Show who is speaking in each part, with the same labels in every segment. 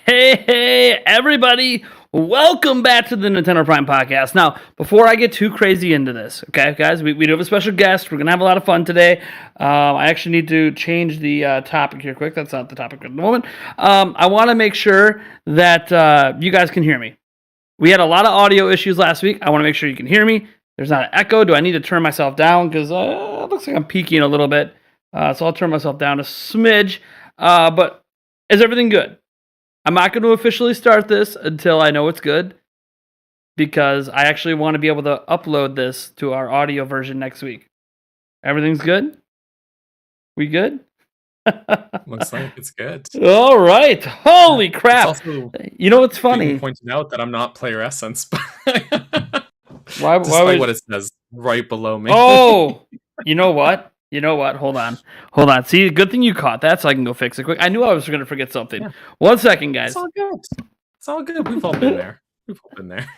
Speaker 1: Hey, everybody. Welcome back to the Nintendo Prime Podcast. Now, before I get too crazy into this, okay, guys, we do have a special guest. We're going to have a lot of fun today. I actually need to change the topic here quick. That's not the topic at the moment. I want to make sure that you guys can hear me. We had a lot of audio issues last week. I want to make sure you can hear me. There's not an echo. Do I need to turn myself down? Because it looks like I'm peaking a little bit. So I'll turn myself down a smidge. But is everything good? I'm not going to officially start this until I know it's good, because I actually want to be able to upload this to our audio version next week. Everything's good? We good?
Speaker 2: Looks like it's good.
Speaker 1: All right. Holy crap.
Speaker 2: Also,
Speaker 1: you know what's funny?
Speaker 2: Pointing out that I'm not Player Essence, but
Speaker 1: why
Speaker 2: what it says right below me.
Speaker 1: Oh, you know what? Hold on. See, good thing you caught that, so I can go fix it quick. I knew I was going to forget something. Yeah. 1 second, guys.
Speaker 2: It's all good. It's all good. We've all been there.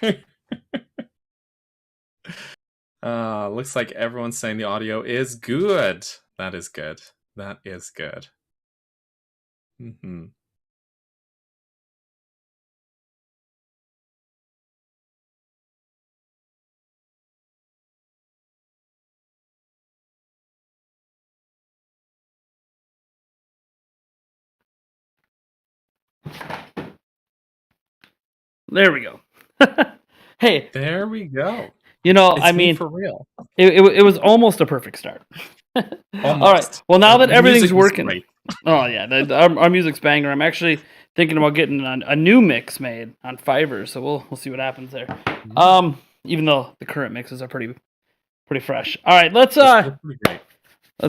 Speaker 2: Looks like everyone's saying the audio is good. That is good. Mm-hmm.
Speaker 1: There we go. Hey.
Speaker 2: There we go.
Speaker 1: For
Speaker 2: real.
Speaker 1: It was almost a perfect start. All right. Well, now that everything's working. Oh, yeah. Our music's banger. I'm actually thinking about getting a new mix made on Fiverr, so we'll see what happens there. Mm-hmm. Even though the current mixes are pretty fresh. All right, let's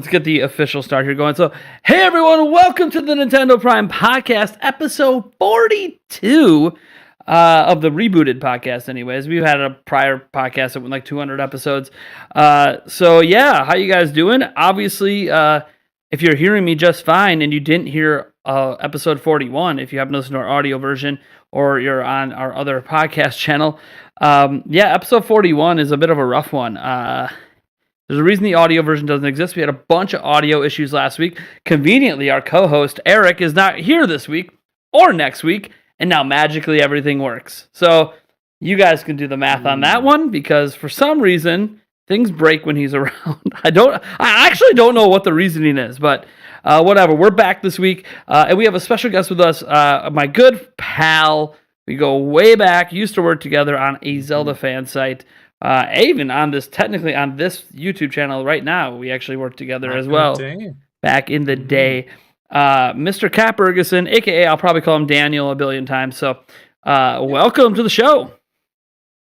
Speaker 1: get the official start here going. So, hey everyone, welcome to the Nintendo Prime Podcast, episode 42 of the rebooted podcast. Anyways, we've had a prior podcast that went like 200 episodes. So yeah, how you guys doing? Obviously, if you're hearing me just fine and you didn't hear episode 41, if you haven't listened to our audio version or you're on our other podcast channel, episode 41 is a bit of a rough one. There's a reason the audio version doesn't exist. We had a bunch of audio issues last week. Conveniently, our co-host, Eric, is not here this week or next week, and now magically everything works. So you guys can do the math on that one, because for some reason, things break when he's around. I actually don't know what the reasoning is, but whatever. We're back this week, and we have a special guest with us, my good pal. We go way back, used to work together on a Zelda fan site. Even on this YouTube channel right now, we actually work together as well. Back in the day. Mr. CaptBurgerson, aka I'll probably call him Daniel a billion times. So, welcome to the show.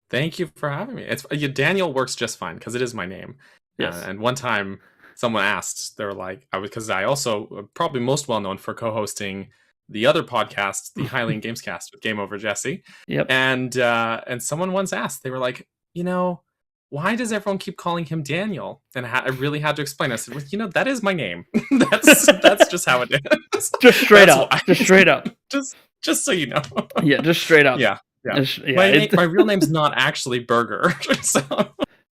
Speaker 2: Thank you for having me. Daniel works just fine because it is my name.
Speaker 1: Yes.
Speaker 2: And one time, someone asked, they were like, because I also probably most well known for co-hosting the other podcast, the Highland Gamescast with Game Over Jesse.
Speaker 1: Yep.
Speaker 2: And someone once asked, they were like, why does everyone keep calling him Daniel? And I really had to explain. I said, well, that is my name. that's just how it is.
Speaker 1: Just straight up.
Speaker 2: Just so you know.
Speaker 1: Yeah, just straight up.
Speaker 2: Yeah. My real name's not actually Burger. So.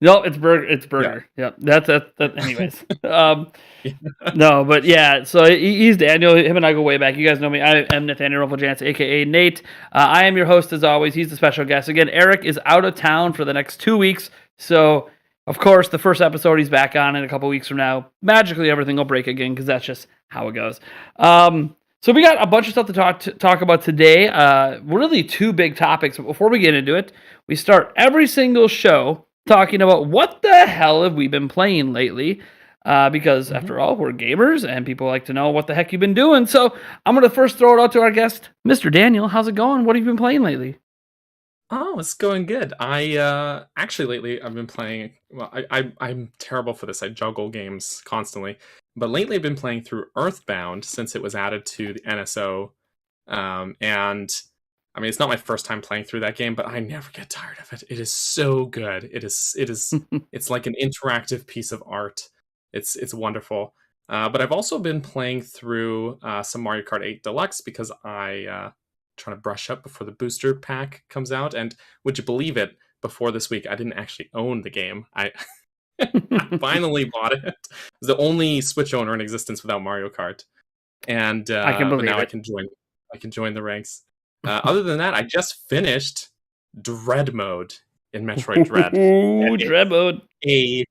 Speaker 1: No, it's Burger. It's Burger. Yeah. That's anyways. No, but yeah. So he's Daniel. Him and I go way back. You guys know me. I am Nathaniel Janc, aka Nate. I am your host as always. He's the special guest. Again, Eric is out of town for the next 2 weeks. So of course, the first episode he's back on in a couple weeks from now. Magically, everything will break again because that's just how it goes. So we got a bunch of stuff to talk about today. Really two big topics. But before we get into it, we start every single show talking about what the hell have we been playing lately, because after all, we're gamers and people like to know what the heck you've been doing. So I'm going to first throw it out to our guest, Mr. Daniel. How's it going? What have you been playing lately?
Speaker 2: Oh, it's going good. I actually lately I've been playing. Well, I'm terrible for this. I juggle games constantly, but lately I've been playing through Earthbound since it was added to the NSO, and I mean, it's not my first time playing through that game, but I never get tired of it. It is so good. It is. It's like an interactive piece of art. It's wonderful. But I've also been playing through some Mario Kart 8 Deluxe because I trying to brush up before the booster pack comes out. And would you believe it? Before this week, I didn't actually own the game. I finally bought it. It's the only Switch owner in existence without Mario Kart, and
Speaker 1: I can believe
Speaker 2: now
Speaker 1: it.
Speaker 2: I can join the ranks. Other than that, I just finished Dread mode in Metroid Dread.
Speaker 1: Ooh, Dread mode.
Speaker 2: A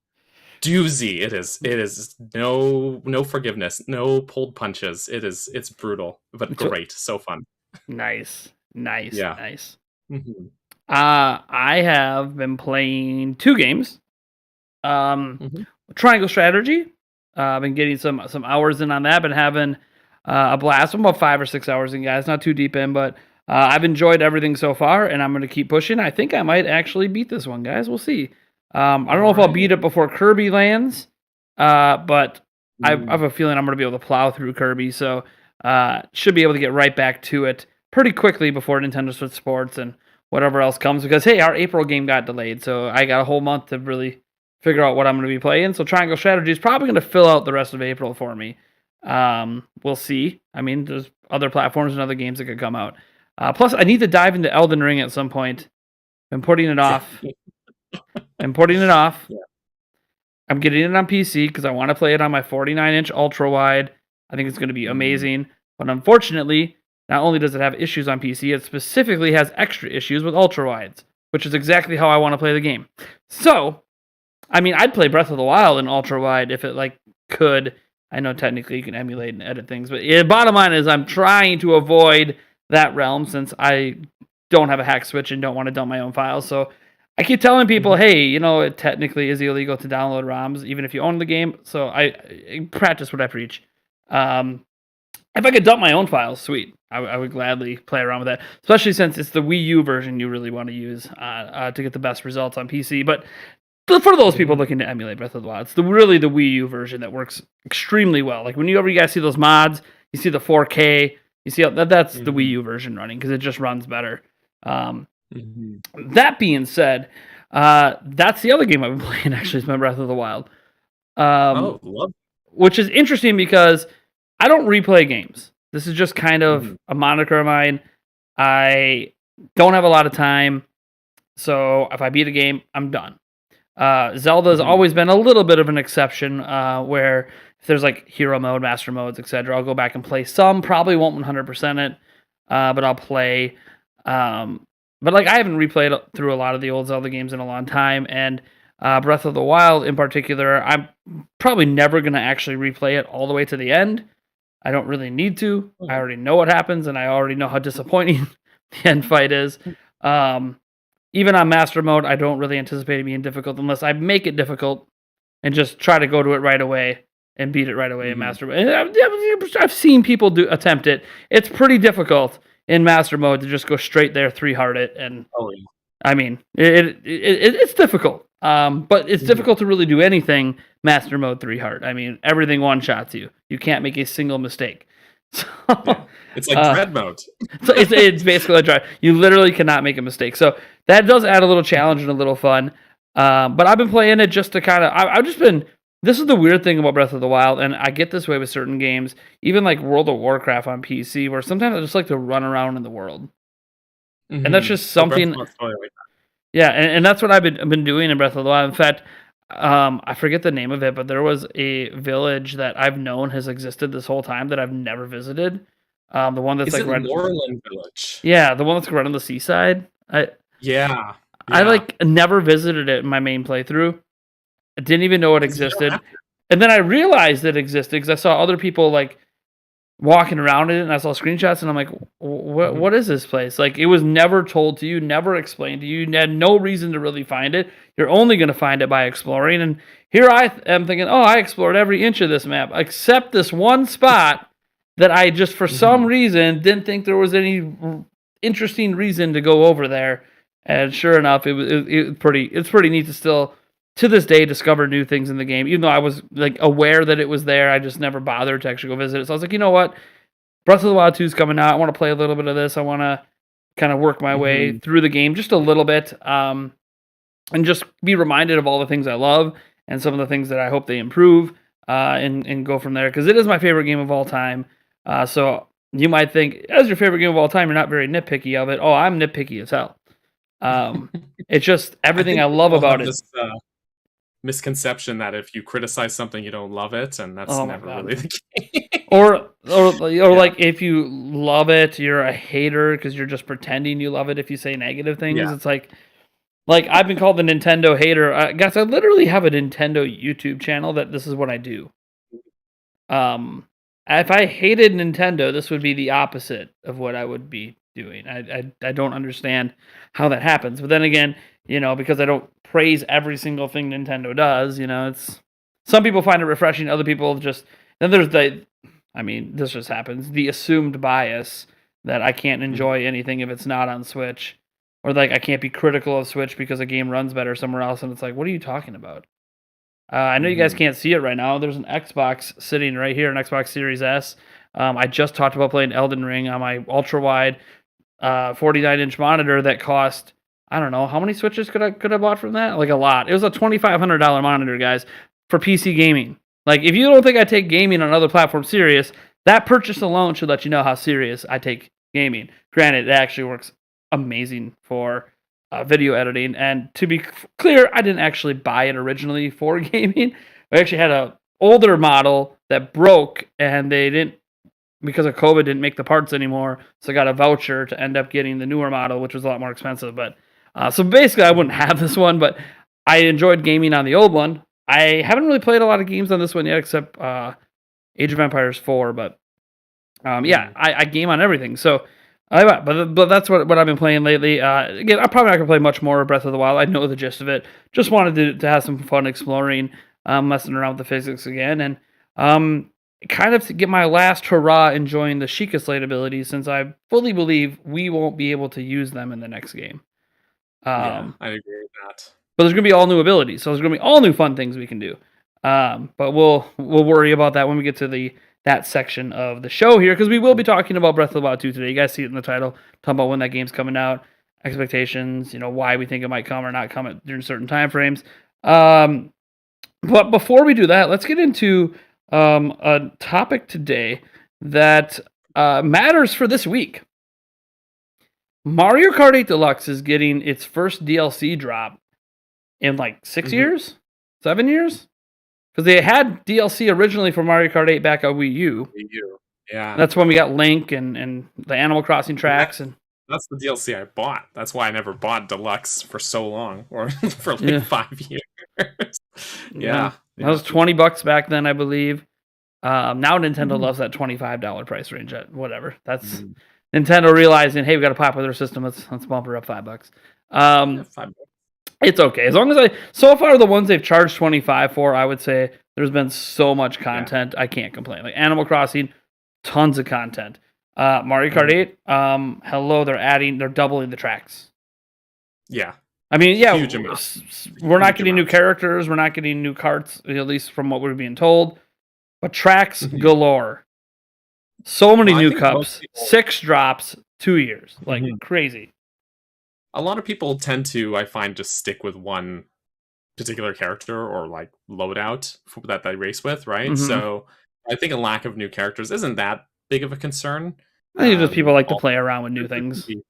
Speaker 2: doozy. It is no forgiveness, no pulled punches. It's brutal, but great. So fun.
Speaker 1: Nice.
Speaker 2: Yeah.
Speaker 1: Nice.
Speaker 2: Mm-hmm.
Speaker 1: I have been playing 2 games. Triangle Strategy. I've been getting some hours in on that. Been having a blast. I'm about 5 or 6 hours in, guys. Not too deep in, but I've enjoyed everything so far, and I'm going to keep pushing. I think I might actually beat this one, guys. We'll see. I don't know if I'll beat it before Kirby lands, but I have a feeling I'm going to be able to plow through Kirby, so should be able to get right back to it pretty quickly before Nintendo Switch Sports and whatever else comes, because, hey, our April game got delayed, so I got a whole month to really figure out what I'm going to be playing. So Triangle Strategy is probably going to fill out the rest of April for me. We'll see. I mean, there's other platforms and other games that could come out. Plus, I need to dive into Elden Ring at some point. I'm putting it off. Yeah. I'm getting it on PC because I want to play it on my 49-inch ultra-wide. I think it's going to be amazing. But unfortunately, not only does it have issues on PC, it specifically has extra issues with ultra-wides, which is exactly how I want to play the game. So, I mean, I'd play Breath of the Wild in ultra-wide if it, could. I know technically you can emulate and edit things, but bottom line is I'm trying to avoid that realm since I don't have a hack switch and don't want to dump my own files. So I keep telling people, hey, it technically is illegal to download ROMs, even if you own the game. So I practice what I preach. If I could dump my own files, sweet. I would gladly play around with that, especially since it's the Wii U version you really want to use to get the best results on PC. But for those people looking to emulate Breath of the Wild, it's really the Wii U version that works extremely well. Like whenever you guys see those mods, you see the 4K, you see that's the Wii U version running because it just runs better. That being said, that's the other game I've been playing. Actually, is my Breath of the Wild. Which is interesting because I don't replay games. This is just kind of a moniker of mine. I don't have a lot of time, so if I beat a game, I'm done. Zelda's always been a little bit of an exception, where if there's hero mode, master modes, etc., I'll go back and play some. Probably won't 100% it, but I'll play. But I haven't replayed through a lot of the old Zelda games in a long time, and Breath of the Wild in particular, I'm probably never going to actually replay it all the way to the end. I don't really need to. I already know what happens, and I already know how disappointing the end fight is. Even on Master Mode, I don't really anticipate it being difficult unless I make it difficult and just try to go to it right away and beat it right away in Master Mode. And I've seen people attempt it. It's pretty difficult in Master Mode to just go straight there, 3-heart it, and I mean, it's difficult. But it's difficult to really do anything Master Mode 3-heart. I mean, everything one-shots you. You can't make a single mistake. So,
Speaker 2: it's like Dread mode.
Speaker 1: So it's basically a Dread. You literally cannot make a mistake. So that does add a little challenge and a little fun. But I've been playing it just to kind of... I've just been... This is the weird thing about Breath of the Wild, and I get this way with certain games, even like World of Warcraft on PC, where sometimes I just like to run around in the world. And that's just something... Yeah, and that's what I've been doing in Breath of the Wild. In fact, I forget the name of it, but there was a village that I've known has existed this whole time that I've never visited. The one that's
Speaker 2: right... Moreland Village?
Speaker 1: Yeah, the one that's right on the seaside. I never visited it in my main playthrough. I didn't even know it existed. And then I realized it existed because I saw other people walking around in it, and I saw screenshots, and I'm like, what is this place? It was never told to you, never explained to you. You had no reason to really find it. You're only going to find it by exploring. And here I am thinking, I explored every inch of this map, except this one spot that I just, for some reason, didn't think there was any interesting reason to go over there. And sure enough, it's pretty neat to still, to this day, discover new things in the game. Even though I was aware that it was there, I just never bothered to actually go visit it. So I was like, you know what? Breath of the Wild 2 is coming out. I want to play a little bit of this. I want to kind of work my way through the game just a little bit, and just be reminded of all the things I love and some of the things that I hope they improve, and go from there. Because it is my favorite game of all time. So you might think, as your favorite game of all time, you're not very nitpicky of it. Oh, I'm nitpicky as hell. It's just everything I love about it.
Speaker 2: misconception that if you criticize something, you don't love it, and that's
Speaker 1: Oh my
Speaker 2: never really
Speaker 1: god.
Speaker 2: the case.
Speaker 1: Or
Speaker 2: Yeah.
Speaker 1: like if you love it, you're a hater because you're just pretending you love it if you say negative things.
Speaker 2: Yeah.
Speaker 1: It's like I've been called the Nintendo hater. Guys, I literally have a Nintendo YouTube channel that this is what I do. If I hated Nintendo, this would be the opposite of what I would be doing. I don't understand how that happens. But then again, because I don't praise every single thing Nintendo does, it's some people find it refreshing, other people just then there's this just happens, the assumed bias that I can't
Speaker 2: Mhm.
Speaker 1: enjoy anything if it's not on Switch. Or like I can't be critical of Switch because a game runs better somewhere else, and it's like, what are you talking about? I know you guys
Speaker 2: Mhm.
Speaker 1: can't see it right now. There's an Xbox sitting right here, an Xbox Series S. I just talked about playing Elden Ring on my ultra wide 49-inch monitor that cost, I don't know, how many Switches could I bought from that? Like a lot. It was a $2,500 monitor, guys, for PC gaming. Like if you don't think I take gaming on other platforms serious, that purchase alone should let you know how serious I take gaming. Granted, it actually works amazing for video editing. And to be clear, I didn't actually buy it originally for gaming. I actually had a older model that broke, and they didn't, because of COVID, didn't make the parts anymore. So I got a voucher to end up getting the newer model, which was a lot more expensive. But so basically, I wouldn't have this one, but I enjoyed gaming on the old one. I haven't really played a lot of games on this one yet, except Age of Empires 4. But yeah,
Speaker 2: Mhm.
Speaker 1: I game on everything. So, but that's what I've been playing lately. Again, I'm probably not gonna play much more of Breath of the Wild. I know the gist of it. Just wanted to have some fun exploring, messing around with the physics again, and kind of to get my last hurrah enjoying the Sheikah Slate abilities, since I fully believe we won't be able to use them in the next game.
Speaker 2: Yeah,
Speaker 1: Um,
Speaker 2: I agree with that.
Speaker 1: but there's gonna be all new abilities, so there's gonna be all new fun things we can do. But we'll worry about that when we get to that section of the show here, because we will be talking about Breath of the Wild 2 today. You guys see it in the title, talking about when that game's coming out, expectations, why we think it might come or not come during certain time frames. But before we do that, let's get into a topic today that matters for this week. Mario Kart 8 Deluxe is getting its first DLC drop in like 6
Speaker 2: Mhm.
Speaker 1: years, 7 years, because they had DLC originally for Mario Kart 8 back on Wii U.
Speaker 2: Wii U. Yeah.
Speaker 1: That's when we got Link and the Animal Crossing
Speaker 2: And
Speaker 1: tracks and
Speaker 2: that's the DLC I bought. That's why I never bought Deluxe for so long, or for like
Speaker 1: yeah,
Speaker 2: 5 years.
Speaker 1: yeah.
Speaker 2: Yeah,
Speaker 1: That
Speaker 2: yeah.
Speaker 1: was $20 back then, I believe. Now Nintendo
Speaker 2: Mhm.
Speaker 1: loves that $25 price range. Whatever. That's
Speaker 2: Mhm.
Speaker 1: Nintendo realizing, hey, we got a popular system. Let's bump her up $5.
Speaker 2: Yeah,
Speaker 1: Um,
Speaker 2: 5 bucks.
Speaker 1: it's okay as long as so far the ones they've charged 25 for, I would say there's been so much
Speaker 2: Yeah.
Speaker 1: content I can't complain. Like Animal Crossing, tons of content. Mario Kart
Speaker 2: Mhm.
Speaker 1: 8, hello, they're doubling the tracks.
Speaker 2: Yeah.
Speaker 1: I mean, yeah,
Speaker 2: Huge amount.
Speaker 1: we're not
Speaker 2: Huge
Speaker 1: getting new
Speaker 2: amount.
Speaker 1: characters, we're not getting new carts, at least from what we're being told. But tracks
Speaker 2: Mhm.
Speaker 1: galore. So many
Speaker 2: Well, I
Speaker 1: new
Speaker 2: think most
Speaker 1: cups,
Speaker 2: people
Speaker 1: 6 drops, 2 years, like
Speaker 2: Mhm.
Speaker 1: crazy.
Speaker 2: A lot of people tend to, I find, just stick with one particular character or like loadout that they race with, right?
Speaker 1: Hmm.
Speaker 2: So I think a lack of new characters isn't that big of a concern.
Speaker 1: I think just people like to
Speaker 2: Also,
Speaker 1: play around with new
Speaker 2: there can
Speaker 1: things.
Speaker 2: be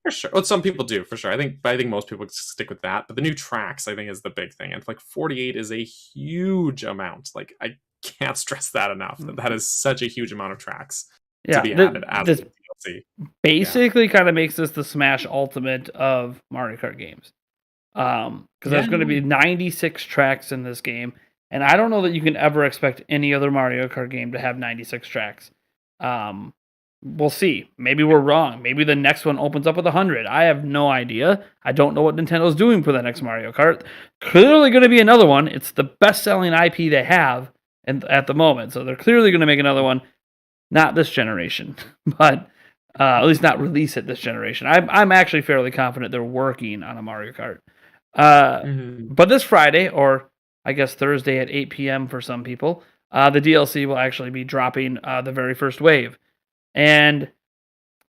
Speaker 2: for sure. Well, some people do for sure. I think most people stick with that. But the new tracks, I think, is the big thing. And like 48 is a huge amount. Like I can't stress that enough. That is such a huge amount of tracks to
Speaker 1: Yeah,
Speaker 2: be added as
Speaker 1: this
Speaker 2: a DLC. Yeah.
Speaker 1: basically kind of makes this the Smash Ultimate of Mario Kart games. Because
Speaker 2: Yeah.
Speaker 1: there's going to be 96 tracks in this game, and I don't know that you can ever expect any other Mario Kart game to have 96 tracks. Um, we'll see. Maybe we're wrong. Maybe the next one opens up with 100. I have no idea. I don't know what Nintendo's doing for the next Mario Kart. Clearly going to be another one. It's the best-selling IP they have at the moment, so they're clearly going to make another one. Not this generation, but at least not release it this generation. I'm actually fairly confident they're working on a Mario Kart.
Speaker 2: Mhm.
Speaker 1: But this Friday, or I guess Thursday at 8 p.m. for some people, the DLC will actually be dropping the very first wave. And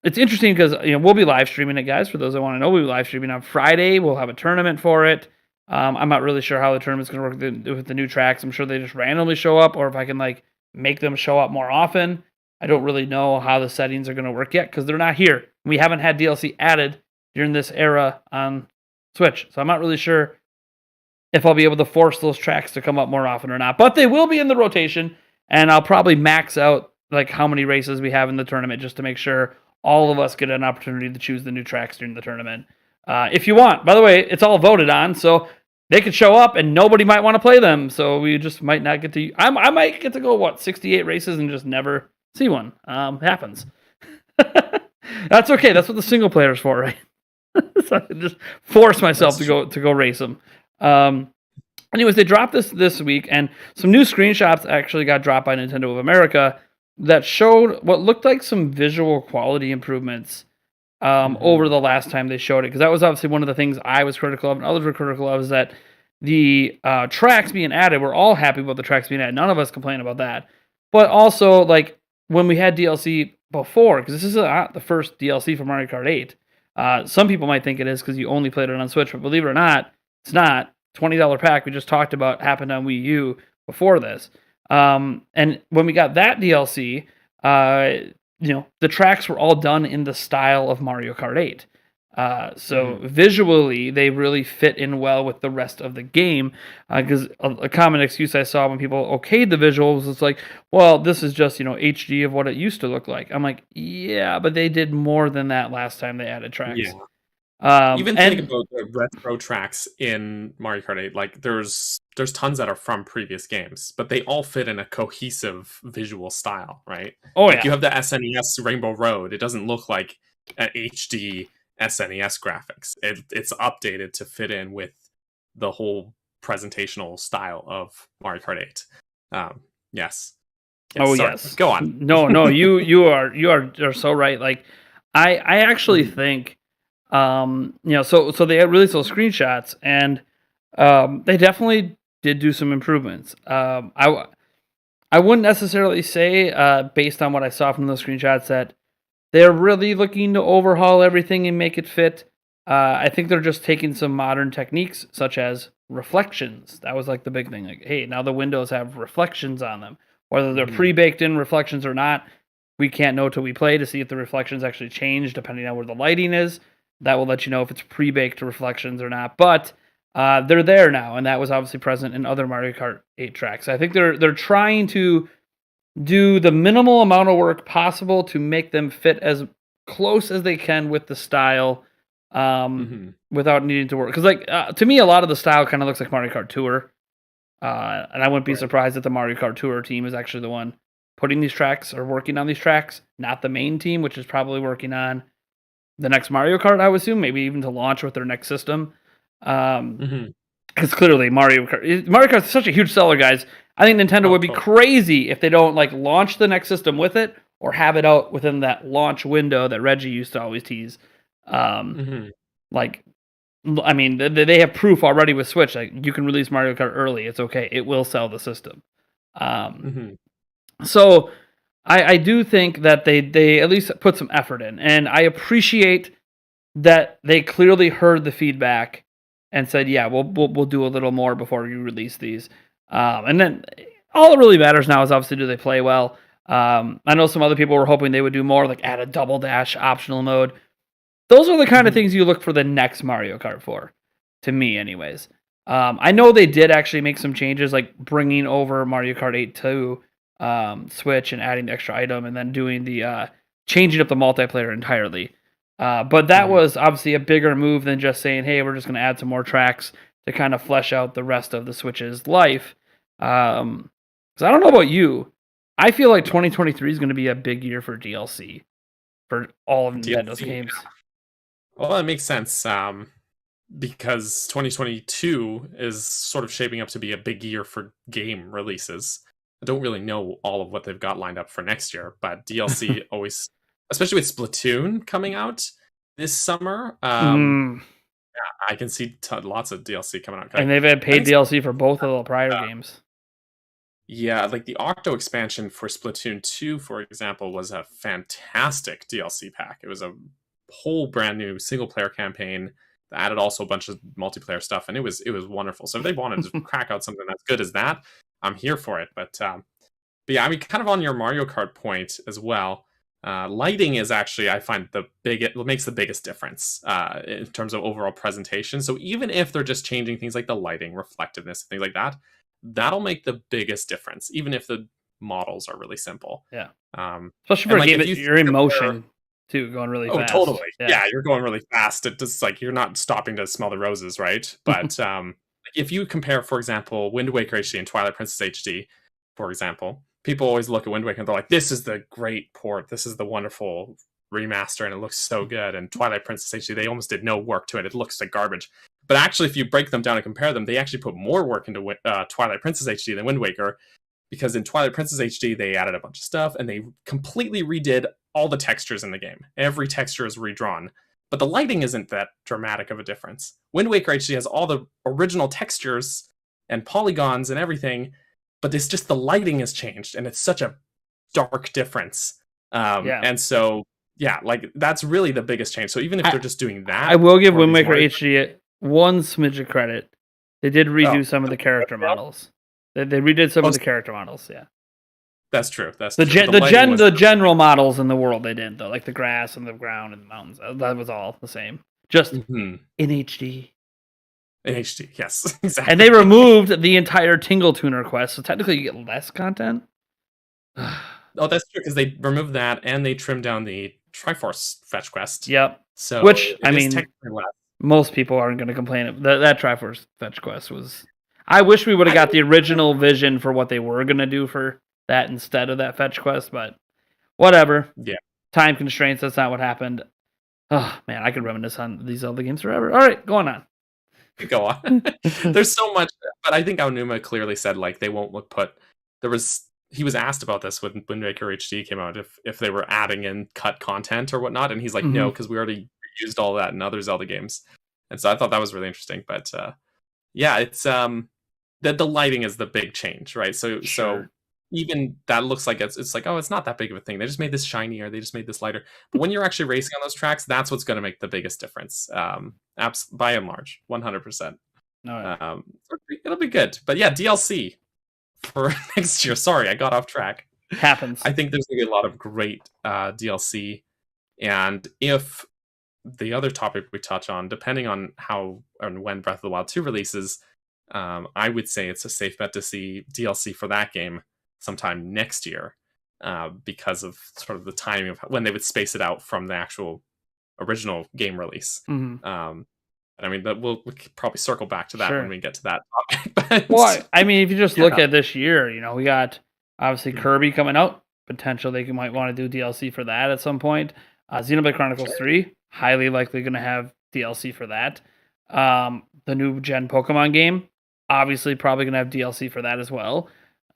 Speaker 1: it's interesting because we'll be live streaming it, guys. For those that want to know, we'll be live streaming on Friday. We'll have a tournament for it. I'm not really sure how the tournament's going to work with the new tracks. I'm sure they just randomly show up, or if I can make them show up more often. I don't really know how the settings are going to work yet because they're not here. We haven't had DLC added during this era on Switch, so I'm not really sure if I'll be able to force those tracks to come up more often or not. But they will be in the rotation, and I'll probably max out like how many races we have in the tournament just to make sure all of us get an opportunity to choose the new tracks during the tournament. If you want, by the way, it's all voted on, so they could show up and nobody might want to play them. So we just might not get to. I might get to go 68 races and just never see one. Happens. That's okay. That's what the single player's for, right? So I can just force myself to go race them. Anyways, they dropped this week, and some new screenshots actually got dropped by Nintendo of America that showed what looked like some visual quality improvements over the last time they showed it. Because that was obviously one of the things I was critical of and others were critical of, is that the tracks being added, we're all happy about the tracks being added. None of us complain about that. But also, like, when we had DLC before, because this is not the first DLC for Mario Kart 8. Some people might think it is because you only played it on Switch, but believe it or not, it's not. $20 pack we just talked about happened on Wii U before this. And when we got that DLC, the tracks were all done in the style of Mario Kart 8. So visually, they really fit in well with the rest of the game. Because a common excuse I saw when people okayed the visuals was like, well, this is just, HD of what it used to look like. I'm like, yeah, but they did more than that last time they added tracks.
Speaker 2: Yeah. Even think about the retro tracks in Mario Kart 8. Like, there's tons that are from previous games, but they all fit in a cohesive visual style, right?
Speaker 1: Oh,
Speaker 2: like, you have the SNES Rainbow Road. It doesn't look like an HD SNES graphics. It's updated to fit in with the whole presentational style of Mario Kart 8. Yes.
Speaker 1: Oh,
Speaker 2: sorry.
Speaker 1: yes.
Speaker 2: Go on.
Speaker 1: No, you are so right. Like, I actually think, so they released those screenshots, and they definitely did do some improvements. I wouldn't necessarily say, based on what I saw from those screenshots, that they're really looking to overhaul everything and make it fit. I think they're just taking some modern techniques, such as reflections. That was like the big thing. Like, hey, now the windows have reflections on them. Whether they're pre-baked in reflections or not, we can't know till we play to see if the reflections actually change depending on where the lighting is. That will let you know if it's pre-baked reflections or not. But they're there now, and that was obviously present in other Mario Kart 8 tracks. I think they're trying to do the minimal amount of work possible to make them fit as close as they can with the style, without needing to work. Because, to me, a lot of the style kind of looks like Mario Kart Tour, and I wouldn't be surprised if the Mario Kart Tour team is actually the one putting these tracks or working on these tracks, not the main team, which is probably working on the next Mario Kart, I would assume, maybe even to launch with their next system. Because clearly Mario Kart is such a huge seller, guys. I think Nintendo would be crazy if they don't launch the next system with it or have it out within that launch window that Reggie used to always tease. Like, I mean, they have proof already with Switch. Like, you can release Mario Kart early. It's okay. It will sell the system. So I do think that they at least put some effort in, and I appreciate that they clearly heard the feedback and said, yeah, we'll do a little more before you release these. And then all that really matters now is obviously, do they play well? I know some other people were hoping they would do more, like add a double dash optional mode. Those are the kind of things you look for the next Mario Kart for, to me anyways. I know they did actually make some changes, like bringing over Mario Kart 8 to Switch and adding the extra item, and then doing the changing up the multiplayer entirely. But that was obviously a bigger move than just saying, hey, we're just going to add some more tracks to kind of flesh out the rest of the Switch's life. Because I don't know about you, I feel like 2023 is going to be a big year for DLC for all of Nintendo's games.
Speaker 2: Well, that makes sense, because 2022 is sort of shaping up to be a big year for game releases. I don't really know all of what they've got lined up for next year, but DLC always, especially with Splatoon coming out this summer, yeah, I can see lots of DLC coming out.
Speaker 1: And they've had paid DLC for both of the prior games.
Speaker 2: Yeah, like the Octo expansion for Splatoon 2, for example, was a fantastic DLC pack. It was a whole brand new single player campaign that added also a bunch of multiplayer stuff, and it was wonderful. So if they wanted to crack out something as good as that, I'm here for it. But yeah, I mean, kind of on your Mario Kart point as well, Lighting is actually, I find, it makes the biggest difference in terms of overall presentation. So even if they're just changing things like the lighting, reflectiveness, things like that, that'll make the biggest difference, even if the models are really simple.
Speaker 1: Yeah.
Speaker 2: Um,
Speaker 1: Especially for a game that you're in motion too, going really fast.
Speaker 2: Totally. Yeah, you're going really fast. It just like you're not stopping to smell the roses, right? But if you compare, for example, Wind Waker HD and Twilight Princess HD, for example, people always look at Wind Waker and they're like, "This is the great port. This is the wonderful remaster, and it looks so good." And Twilight Princess HD, they almost did no work to it. It looks like garbage. But actually, if you break them down and compare them, they actually put more work into Twilight Princess HD than Wind Waker. Because in Twilight Princess HD, they added a bunch of stuff and they completely redid all the textures in the game. Every texture is redrawn. But the lighting isn't that dramatic of a difference. Wind Waker HD has all the original textures and polygons and everything, but it's just the lighting has changed and it's such a dark difference. And so, like that's really the biggest change. So even if they're just doing that,
Speaker 1: I will give Wind Waker HD one smidge of credit. They did redo some of the character models. They redid some of the character models, yeah.
Speaker 2: That's true. That's
Speaker 1: the
Speaker 2: true.
Speaker 1: The general models in the world they didn't though, like the grass and the ground and the mountains. That was all the same, just in HD.
Speaker 2: In HD, yes, exactly.
Speaker 1: And they removed the entire Tingle Tuner quest, so technically you get less content.
Speaker 2: Oh, that's true because they removed that and they trimmed down the Triforce fetch quest.
Speaker 1: Yep.
Speaker 2: So
Speaker 1: which I mean,
Speaker 2: technically less.
Speaker 1: Most people aren't going to complain. That Triforce fetch quest was. I wish we would have got the original vision for what they were going to do for that instead of that fetch quest, but whatever.
Speaker 2: Yeah.
Speaker 1: Time constraints, that's not what happened. Oh, man, I could reminisce on these Zelda games forever. All right, going on.
Speaker 2: Go on. There's so much, but I think Aonuma clearly said, like, they won't he was asked about this when Wind Waker HD came out, if they were adding in cut content or whatnot, and he's like, no, because we already used all that in other Zelda games. And so I thought that was really interesting, but it's the lighting is the big change, right? So even that looks like it's like, oh, it's not that big of a thing. They just made this shiny or they just made this lighter. But when you're actually racing on those tracks, that's what's going to make the biggest difference. By and large, 100%. It'll be good. But yeah, DLC for next year. Sorry, I got off track.
Speaker 1: Happens.
Speaker 2: I think there's going to be a lot of great DLC. And if the other topic we touch on, depending on how and when Breath of the Wild 2 releases, I would say it's a safe bet to see DLC for that game sometime next year, because of sort of the timing of when they would space it out from the actual original game release. And I mean, we'll probably circle back to that when we get to that topic. But,
Speaker 1: well, I mean, if you just look at this year, we got obviously Kirby coming out. Potential they might want to do DLC for that at some point. Xenoblade Chronicles 3, highly likely going to have DLC for that. The new gen Pokemon game, obviously probably going to have DLC for that as well.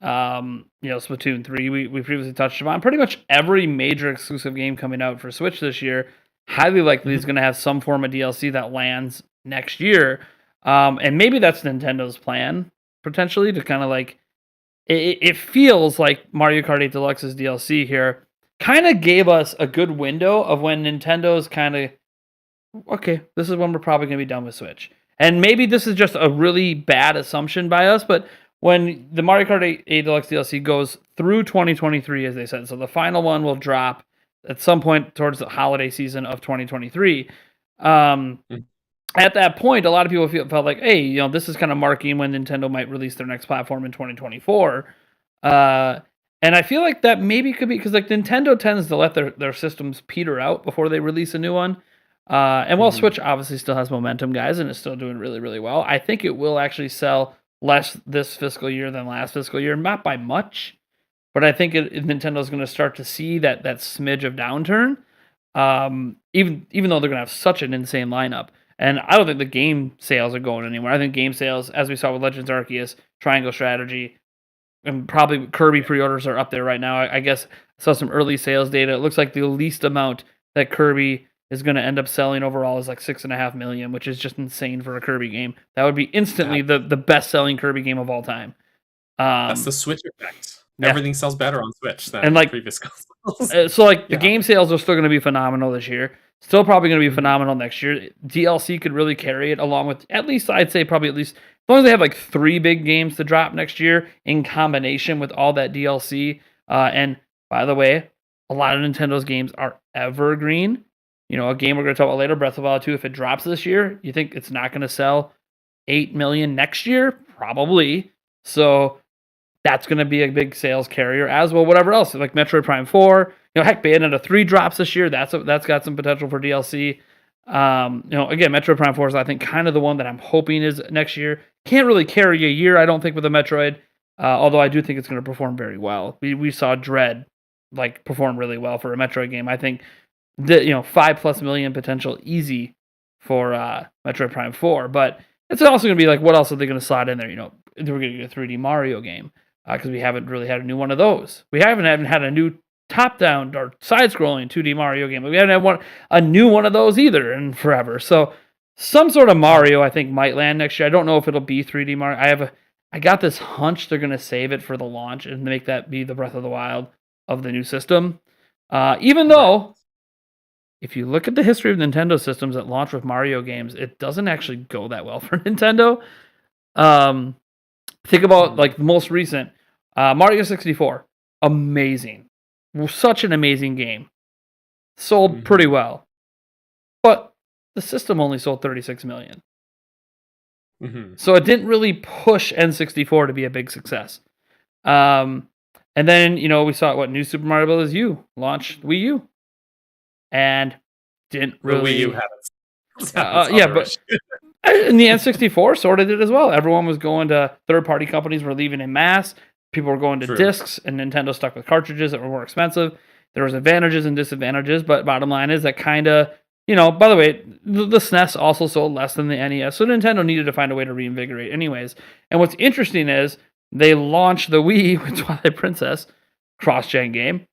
Speaker 1: Splatoon 3, we previously touched upon. Pretty much every major exclusive game coming out for Switch this year, highly likely is going to have some form of DLC that lands next year. And maybe that's Nintendo's plan, potentially, to kind of like... It feels like Mario Kart 8 Deluxe's DLC here kind of gave us a good window of when Nintendo's kind of, okay, this is when we're probably going to be done with Switch. And maybe this is just a really bad assumption by us, but when the Mario Kart 8 Deluxe DLC goes through 2023, as they said, so the final one will drop at some point towards the holiday season of 2023. At that point, a lot of people felt like, hey, this is kind of marking when Nintendo might release their next platform in 2024. And I feel like that maybe could be because like Nintendo tends to let their systems peter out before they release a new one. And while Switch obviously still has momentum, guys, and is still doing really, really well, I think it will actually sell less this fiscal year than last fiscal year. Not by much, but I think Nintendo's going to start to see that smidge of downturn, even though they're going to have such an insane lineup. And I don't think the game sales are going anywhere. I think game sales, as we saw with Legends Arceus, Triangle Strategy, and probably Kirby pre-orders are up there right now. I guess I saw some early sales data. It looks like the least amount that Kirby is going to end up selling overall is like 6.5 million, which is just insane for a Kirby game. That would be instantly the best-selling Kirby game of all time.
Speaker 2: That's the Switch effect. Yeah. Everything sells better on Switch than previous
Speaker 1: consoles. So the game sales are still going to be phenomenal this year. Still probably going to be phenomenal next year. DLC could really carry it along with, at least I'd say probably at least, as long as they have like 3 big games to drop next year in combination with all that DLC. And by the way, a lot of Nintendo's games are evergreen. A game we're going to talk about later, Breath of the Wild 2, if it drops this year, you think it's not going to sell 8 million next year? Probably. So that's going to be a big sales carrier as well. Whatever else, like Metroid Prime 4, heck, Bayonetta 3 drops this year. That's got some potential for DLC. Again, Metroid Prime 4 is, I think, kind of the one that I'm hoping is next year. Can't really carry a year, I don't think, with a Metroid. Although I do think it's going to perform very well. We saw Dread perform really well for a Metroid game. I think that 5+ million potential easy for Metroid Prime 4, but it's also going to be like, what else are they going to slot in there? We're going to get a 3D Mario game because we haven't really had a new one of those. We haven't had a new top-down or side-scrolling 2D Mario game. But we haven't had a new one of those either in forever. So some sort of Mario, I think, might land next year. I don't know if it'll be 3D Mario. I got this hunch they're going to save it for the launch and make that be the Breath of the Wild of the new system. Even though, if you look at the history of Nintendo systems that launch with Mario games, it doesn't actually go that well for Nintendo. Think about the most recent Mario 64. Amazing. Such an amazing game. Sold pretty well. But the system only sold 36 million. So it didn't really push N64 to be a big success. And then, we saw New Super Mario Bros. U launched Wii U. And didn't really...
Speaker 2: The Wii U had
Speaker 1: but and the N64 sort of did as well. Everyone was going to third-party companies were leaving en masse. People were going to discs, and Nintendo stuck with cartridges that were more expensive. There was advantages and disadvantages, but bottom line is that kind of, by the way, the SNES also sold less than the NES, so Nintendo needed to find a way to reinvigorate anyways. And what's interesting is they launched the Wii with Twilight Princess, cross-gen game,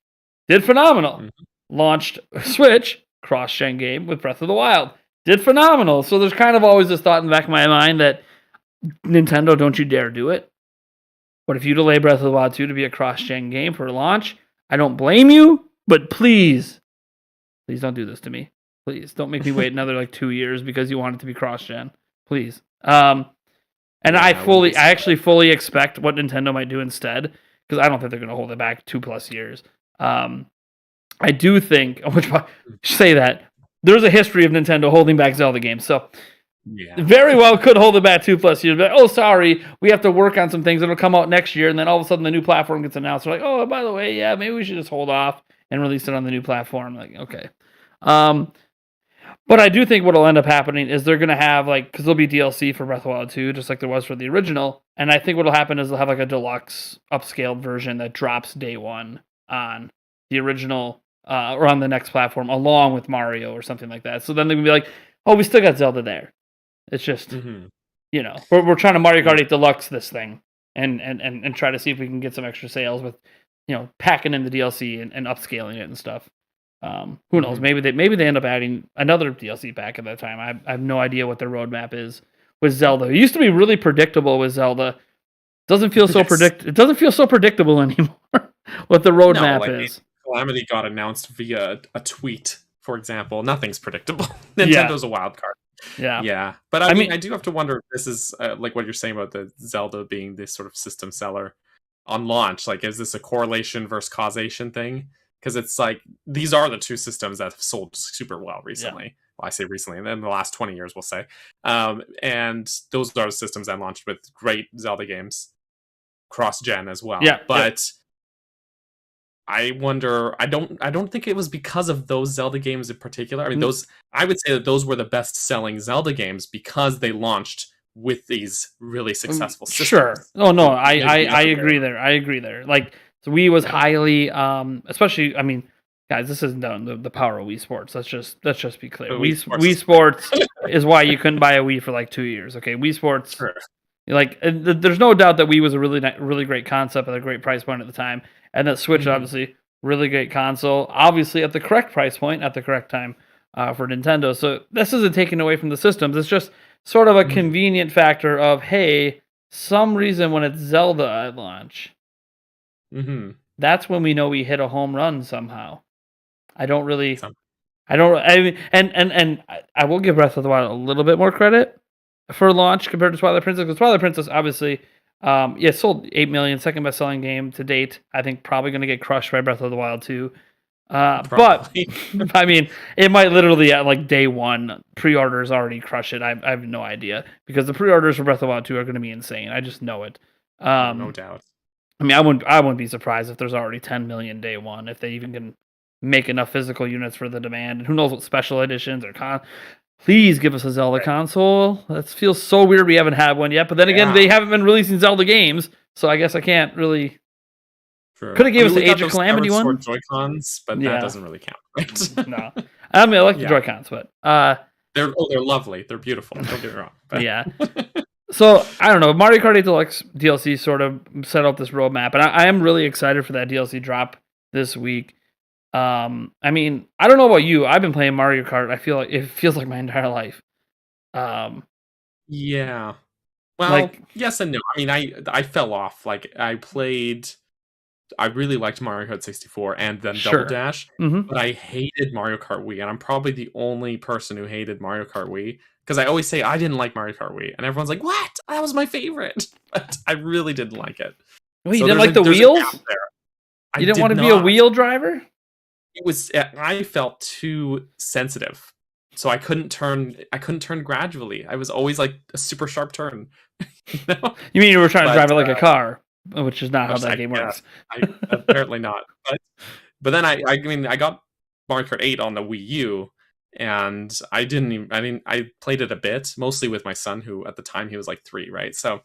Speaker 1: did phenomenal. Launched Switch, cross-gen game with Breath of the Wild, did phenomenal. So there's kind of always this thought in the back of my mind that Nintendo, don't you dare do it. But if you delay Breath of the Wild 2 to be a cross-gen game for launch, I don't blame you, but please don't do this to me. Please, don't make me wait another 2 years because you want it to be cross-gen. Please. I actually fully expect what Nintendo might do instead, because I don't think they're going to hold it back 2+ years. I do think, say that, there's a history of Nintendo holding back Zelda games, so very well could hold it back 2+ years. But sorry, we have to work on some things that'll come out next year, and then all of a sudden the new platform gets announced. We're like, oh, by the way, maybe we should just hold off and release it on the new platform. Okay. But I do think what'll end up happening is they're going to have, because there'll be DLC for Breath of the Wild 2, just like there was for the original, and I think what'll happen is they'll have a deluxe upscaled version that drops day one on the original or on the next platform along with Mario or something like that. So then they can be like, oh, we still got Zelda there. It's just, we're trying to Mario Kart 8 Deluxe this thing and try to see if we can get some extra sales with, packing in the DLC and upscaling it and stuff. Who knows? Maybe they end up adding another DLC pack at that time. I have no idea what their roadmap is with Zelda. It used to be really predictable with Zelda. It doesn't feel so predictable anymore what the roadmap is.
Speaker 2: Calamity got announced via a tweet, for example. Nothing's predictable. Nintendo's a wild card. Yeah. But I mean, I do have to wonder if this is like what you're saying about the Zelda being this sort of system seller on launch. Is this a correlation versus causation thing? Because it's these are the two systems that have sold super well recently. Yeah. Well, I say recently, and then the last 20 years, we'll say. And those are systems that launched with great Zelda games, cross-gen as well.
Speaker 1: Yeah,
Speaker 2: but I wonder. I don't think it was because of those Zelda games in particular. I mean, I would say that those were the best-selling Zelda games because they launched with these really successful systems.
Speaker 1: Sure. Oh no, I agree there. I agree there. So Wii was highly, especially. I mean, guys, this isn't the power of Wii Sports. Let's just be clear. Wii Sports is why you couldn't buy a Wii for 2 years. Okay, Wii Sports. Sure. There's no doubt that Wii was a really great concept at a great price point at the time, and that Switch obviously really great console, obviously at the correct price point at the correct time for Nintendo. So this isn't taken away from the systems. It's just sort of a convenient factor of, hey, some reason when it's Zelda at launch. That's when we know we hit a home run somehow. I mean, and I will give Breath of the Wild a little bit more credit for launch compared to Twilight Princess, because Twilight Princess obviously, sold 8 million, second best selling game to date. I think probably going to get crushed by Breath of the Wild 2. But I mean, it might literally at like day one pre-orders already crush it. I have no idea because the pre-orders for Breath of the Wild 2 are going to be insane. I just know it.
Speaker 2: No doubt.
Speaker 1: I mean, I wouldn't be surprised if there's already 10 million day one if they even can make enough physical units for the demand. And who knows what special editions or Please give us a Zelda console. That feels so weird we haven't had one yet. But then again, they haven't been releasing Zelda games, so I guess I can't really. True. Could have gave us the Age of Calamity one.
Speaker 2: Joy-Cons, but that doesn't really count, right?
Speaker 1: No, I mean I like the Joy-Cons, but
Speaker 2: they're lovely. They're beautiful. Don't get me wrong. But.
Speaker 1: Yeah. So I don't know. Mario Kart 8 Deluxe DLC sort of set out this roadmap, and I am really excited for that DLC drop this week. I mean, I don't know about you. I've been playing Mario Kart. I feel like it feels like my entire life.
Speaker 2: Yeah. Well, yes and no. I mean, I fell off. Like I really liked Mario Kart 64 and then Double Dash, but I hated Mario Kart Wii, and I'm probably the only person who hated Mario Kart Wii because I always say I didn't like Mario Kart Wii, and everyone's like, "What? That was my favorite." But I really didn't like it.
Speaker 1: Wait, you didn't like the wheels? You didn't want to be a wheel driver?
Speaker 2: It was. I felt too sensitive, so I couldn't turn. I couldn't turn gradually. I was always like a super sharp turn.
Speaker 1: You know? You mean you were trying to drive it like a car? Which is not how that game works.
Speaker 2: Apparently not. But then I mean I got Mario Kart 8 on the Wii U, and I played it a bit, mostly with my son, who at the time he was like 3, right? So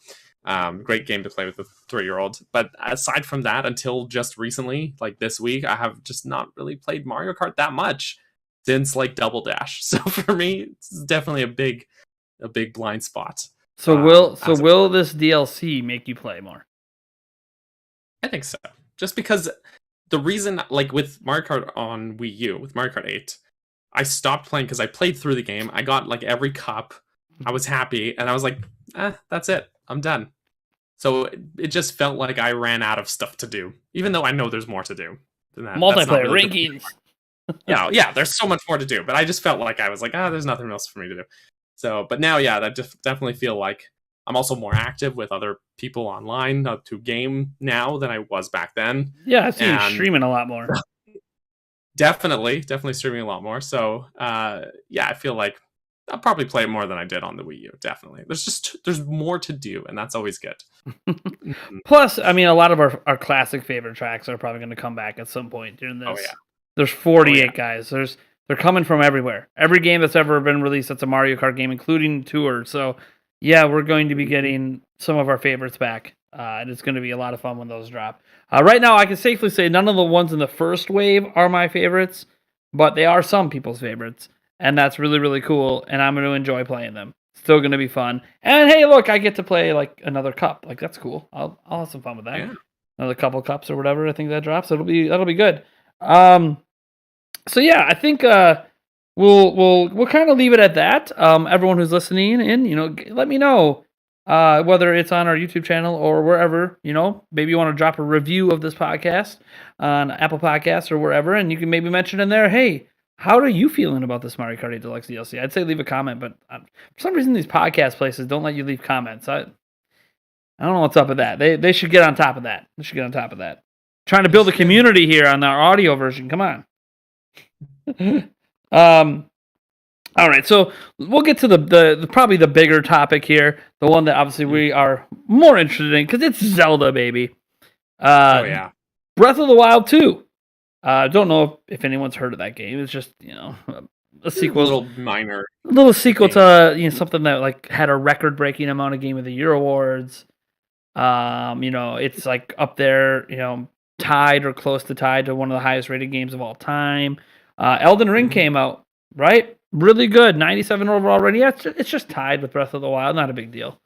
Speaker 2: great game to play with a 3-year-old. But aside from that, until just recently, like this week, I have just not really played Mario Kart that much since like Double Dash. So for me, it's definitely a big blind spot.
Speaker 1: So will this DLC make you play more?
Speaker 2: I think so. Just because the reason, like with Mario Kart on Wii U, with Mario Kart 8, I stopped playing because I played through the game. I got like every cup. I was happy, and I was like, that's it. I'm done. So it just felt like I ran out of stuff to do, even though I know there's more to do than that.
Speaker 1: Multiplayer rankings.
Speaker 2: Yeah, there's so much more to do, but I just felt like I was like, there's nothing else for me to do. So, but now, I just definitely feel like I'm also more active with other people online to game now than I was back then.
Speaker 1: Yeah, I see you streaming a lot more.
Speaker 2: Definitely streaming a lot more. So, I feel like I'll probably play it more than I did on the Wii U. Definitely. There's more to do, and that's always good.
Speaker 1: Plus, I mean, a lot of our classic favorite tracks are probably going to come back at some point during this.
Speaker 2: Oh, yeah.
Speaker 1: There's 48 guys. They're coming from everywhere. Every game that's ever been released that's a Mario Kart game, including Tour. So, yeah, we're going to be getting some of our favorites back, and it's going to be a lot of fun when those drop. Right now, I can safely say none of the ones in the first wave are my favorites, but they are some people's favorites, and that's really, really cool, and I'm going to enjoy playing them. Still going to be fun. And, hey, look, I get to play, like, another cup. Like, that's cool. I'll have some fun with that. Yeah. Another couple cups or whatever I think that drops. That'll be good. So, yeah, I think... We'll kind of leave it at that. Everyone who's listening in, let me know whether it's on our YouTube channel or wherever, maybe you want to drop a review of this podcast on Apple Podcasts or wherever, and you can maybe mention in there, hey, how are you feeling about this Mario Kart 8 Deluxe DLC? I'd say leave a comment, but for some reason these podcast places don't let you leave comments. I don't know what's up with that. They should get on top of that. Trying to build a community here on our audio version. Come on. All right, so we'll get to the probably the bigger topic here, the one that obviously we are more interested in because it's Zelda, baby. Breath of the Wild 2. Don't know if anyone's heard of that game. It's just a sequel,
Speaker 2: a
Speaker 1: little sequel to something that like had a record-breaking amount of Game of the Year awards. It's like up there, tied or close to tied to one of the highest rated games of all time. Elden Ring came out, right? Really good, 97 overall rating. Yeah, it's just tied with Breath of the Wild. Not a big deal.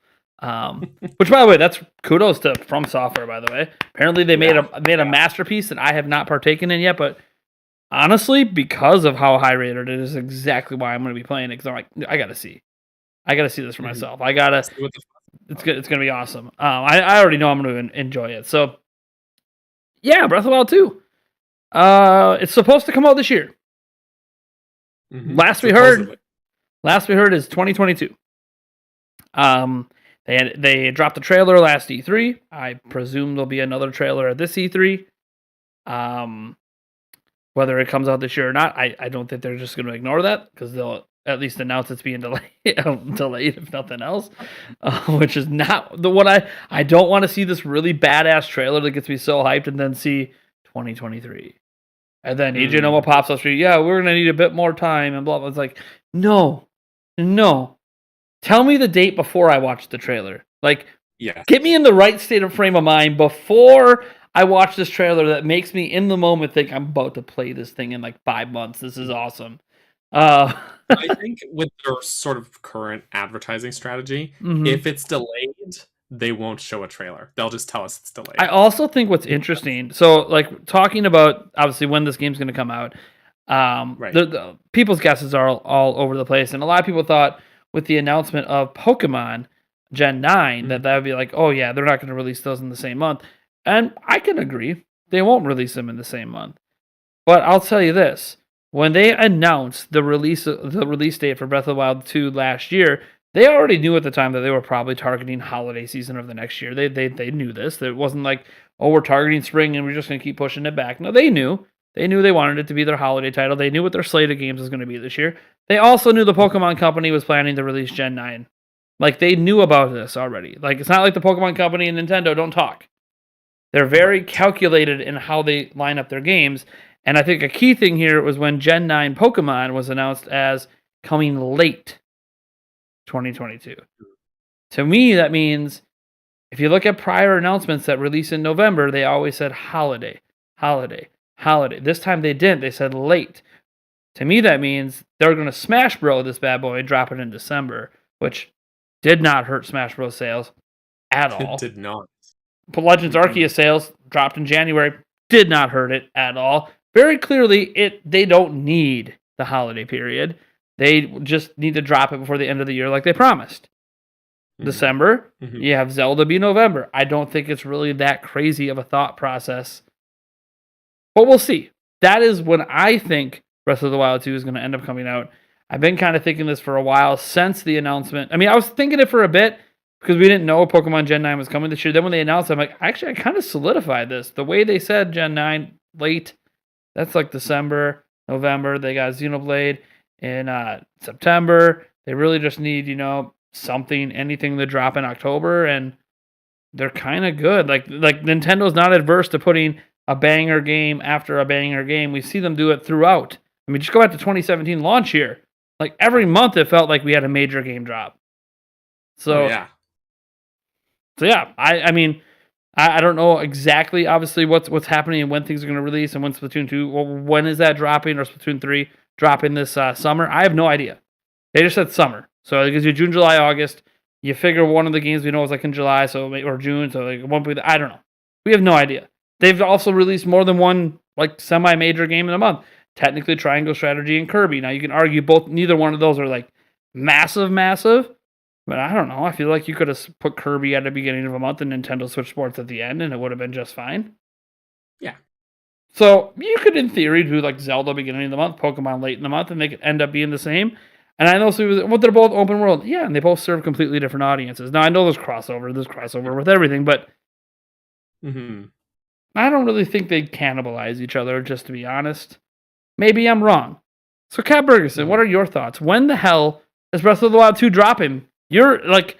Speaker 1: Which, by the way, that's kudos to From Software. By the way, apparently they made a masterpiece that I have not partaken in yet. But honestly, because of how high rated it is, exactly why I'm going to be playing it. Because I'm like, I gotta see this for myself. It's good. It's going to be awesome. I already know I'm going to enjoy it. So, yeah, Breath of the Wild 2. It's supposed to come out this year. Last we heard is 2022. They dropped the trailer last E3. I presume there'll be another trailer at this E3. whether it comes out this year or not. I don't think they're just going to ignore that because they'll at least announce it's being delayed, delayed if nothing else, which is not the what I don't want to see this really badass trailer that gets me so hyped and then see 2023. And then EJ Noma pops up, yeah, we're going to need a bit more time and blah, blah. It's like, no. Tell me the date before I watch the trailer. Like, get me in the right state of frame of mind before I watch this trailer that makes me in the moment think I'm about to play this thing in like 5 months. This is awesome.
Speaker 2: I think with their sort of current advertising strategy, if it's delayed, they won't show a trailer. They'll just tell us it's delayed.
Speaker 1: I also think what's interesting, so like talking about obviously when this game's going to come out, the people's guesses are all over the place, and a lot of people thought with the announcement of Pokemon Gen 9 that would be like, oh yeah, they're not going to release those in the same month, and I can agree, they won't release them in the same month. But I'll tell you this. When they announced the release date for Breath of the Wild 2 last year, they already knew at the time that they were probably targeting holiday season of the next year. They knew this. It wasn't like, oh, we're targeting spring and we're just going to keep pushing it back. No, they knew. They knew they wanted it to be their holiday title. They knew what their slate of games was going to be this year. They also knew the Pokemon Company was planning to release Gen 9. Like, they knew about this already. Like, it's not like the Pokemon Company and Nintendo don't talk. They're very calculated in how they line up their games. And I think a key thing here was when Gen 9 Pokemon was announced as coming late 2022. To me, that means if you look at prior announcements that release in November, they always said holiday. This time they didn't. They said late. To me, that means they're going to Smash Bros. This bad boy and drop it in December, which did not hurt Smash Bros. Sales at all.
Speaker 2: It did not.
Speaker 1: Legends Arceus sales dropped in January. Did not hurt it at all. Very clearly, they don't need the holiday period. They just need to drop it before the end of the year like they promised. December, you have Zelda be November. I don't think it's really that crazy of a thought process. But we'll see. That is when I think Breath of the Wild 2 is going to end up coming out. I've been kind of thinking this for a while since the announcement. I mean, I was thinking it for a bit because we didn't know Pokemon Gen 9 was coming this year. Then when they announced it, I'm like, actually, I kind of solidified this. The way they said Gen 9 late, that's like December, November. They got Xenoblade in September. They really just need, anything to drop in October, and they're kind of good. Like Nintendo's not adverse to putting a banger game after a banger game. We see them do it throughout. I mean, just go back to 2017 launch year. Like every month, it felt like we had a major game drop. So I mean. I don't know exactly, obviously, what's happening and when things are going to release and when Splatoon 2, when is that dropping, or Splatoon 3 dropping this summer? I have no idea. They just said summer. So it gives you June, July, August. You figure one of the games we know is like in July or June, so like it won't be, I don't know. We have no idea. They've also released more than one like semi-major game in a month. Technically, Triangle Strategy and Kirby. Now, you can argue neither one of those are like massive, but I don't know. I feel like you could have put Kirby at the beginning of a month and Nintendo Switch Sports at the end, and it would have been just fine.
Speaker 2: Yeah.
Speaker 1: So you could, in theory, do like Zelda beginning of the month, Pokemon late in the month, and they could end up being the same. And I know they're both open world. Yeah, and they both serve completely different audiences. Now, I know there's crossover with everything, but I don't really think they'd cannibalize each other, just to be honest. Maybe I'm wrong. So, CaptBurgerson, what are your thoughts? When the hell is Breath of the Wild 2 dropping? You're like,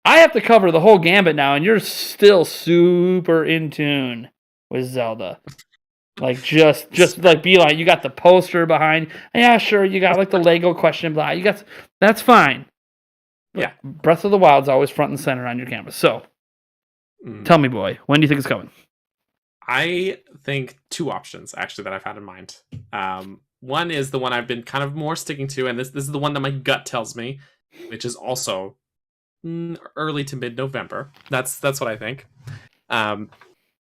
Speaker 1: I have to cover the whole gambit now, and you're still super in tune with Zelda. Like, just like be like, you got the poster behind. Yeah, sure, you got like the Lego question, blah. That's fine.
Speaker 2: Yeah.
Speaker 1: Breath of the Wild's always front and center on your camera. So, tell me, boy, when do you think it's coming?
Speaker 2: I think two options, actually, that I've had in mind. One is the one I've been kind of more sticking to, and this is the one that my gut tells me, which is also early to mid-November. That's what I think. And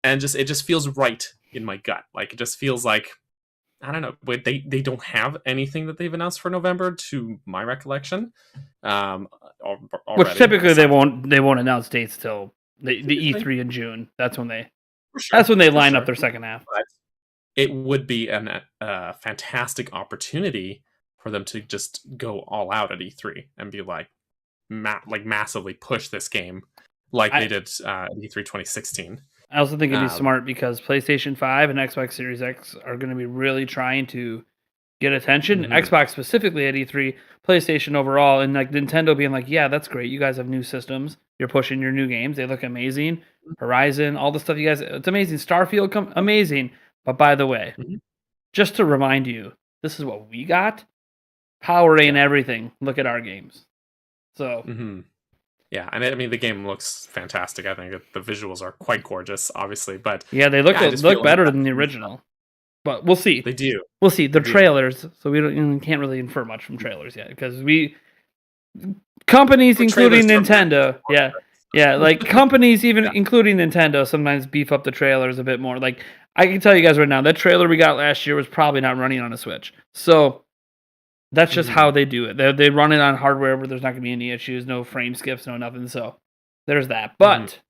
Speaker 2: it just feels right in my gut. Like, it just feels like, I don't know, they don't have anything that they've announced for November, to my recollection.
Speaker 1: Which typically they won't announce dates till the E3 in June. That's when they line up their second half.
Speaker 2: But it would be a fantastic opportunity for them to just go all out at E3 and be like, massively push this game like they did at E3 2016.
Speaker 1: I also think it'd be
Speaker 2: Um,
Speaker 1: smart because PlayStation 5 and Xbox Series X are going to be really trying to get attention.
Speaker 2: mhm,
Speaker 1: Xbox specifically at E3, PlayStation overall, and like Nintendo being like, yeah, that's great. You guys have new systems. You're pushing your new games. They look amazing. Horizon, all the stuff you guys, it's amazing. Starfield, amazing. But by the way,
Speaker 2: mhm,
Speaker 1: just to remind you, this is what we got. Power ain't
Speaker 2: yeah.
Speaker 1: everything. Look at our games. So
Speaker 2: Mhm. Yeah, and I mean, the game looks fantastic. I think the visuals are quite gorgeous, obviously, but
Speaker 1: yeah, they
Speaker 2: yeah, I just feel
Speaker 1: look
Speaker 2: like
Speaker 1: better than
Speaker 2: that's
Speaker 1: the original. But we'll see.
Speaker 2: they do.
Speaker 1: We'll see.
Speaker 2: They
Speaker 1: The
Speaker 2: do.
Speaker 1: trailers, so we can't really infer much from trailers yet because companies,
Speaker 2: For trailers
Speaker 1: including
Speaker 2: from
Speaker 1: Nintendo, yeah, yeah, like companies, even
Speaker 2: Yeah.
Speaker 1: including Nintendo, sometimes beef up the trailers a bit more. Like I can tell you guys right now, that trailer we got last year was probably not running on a Switch. So that's just how
Speaker 2: Mhm.
Speaker 1: they do it. They run it on hardware where there's not going to be any issues, no frame skips, no nothing. So there's that.
Speaker 2: Mhm.
Speaker 1: But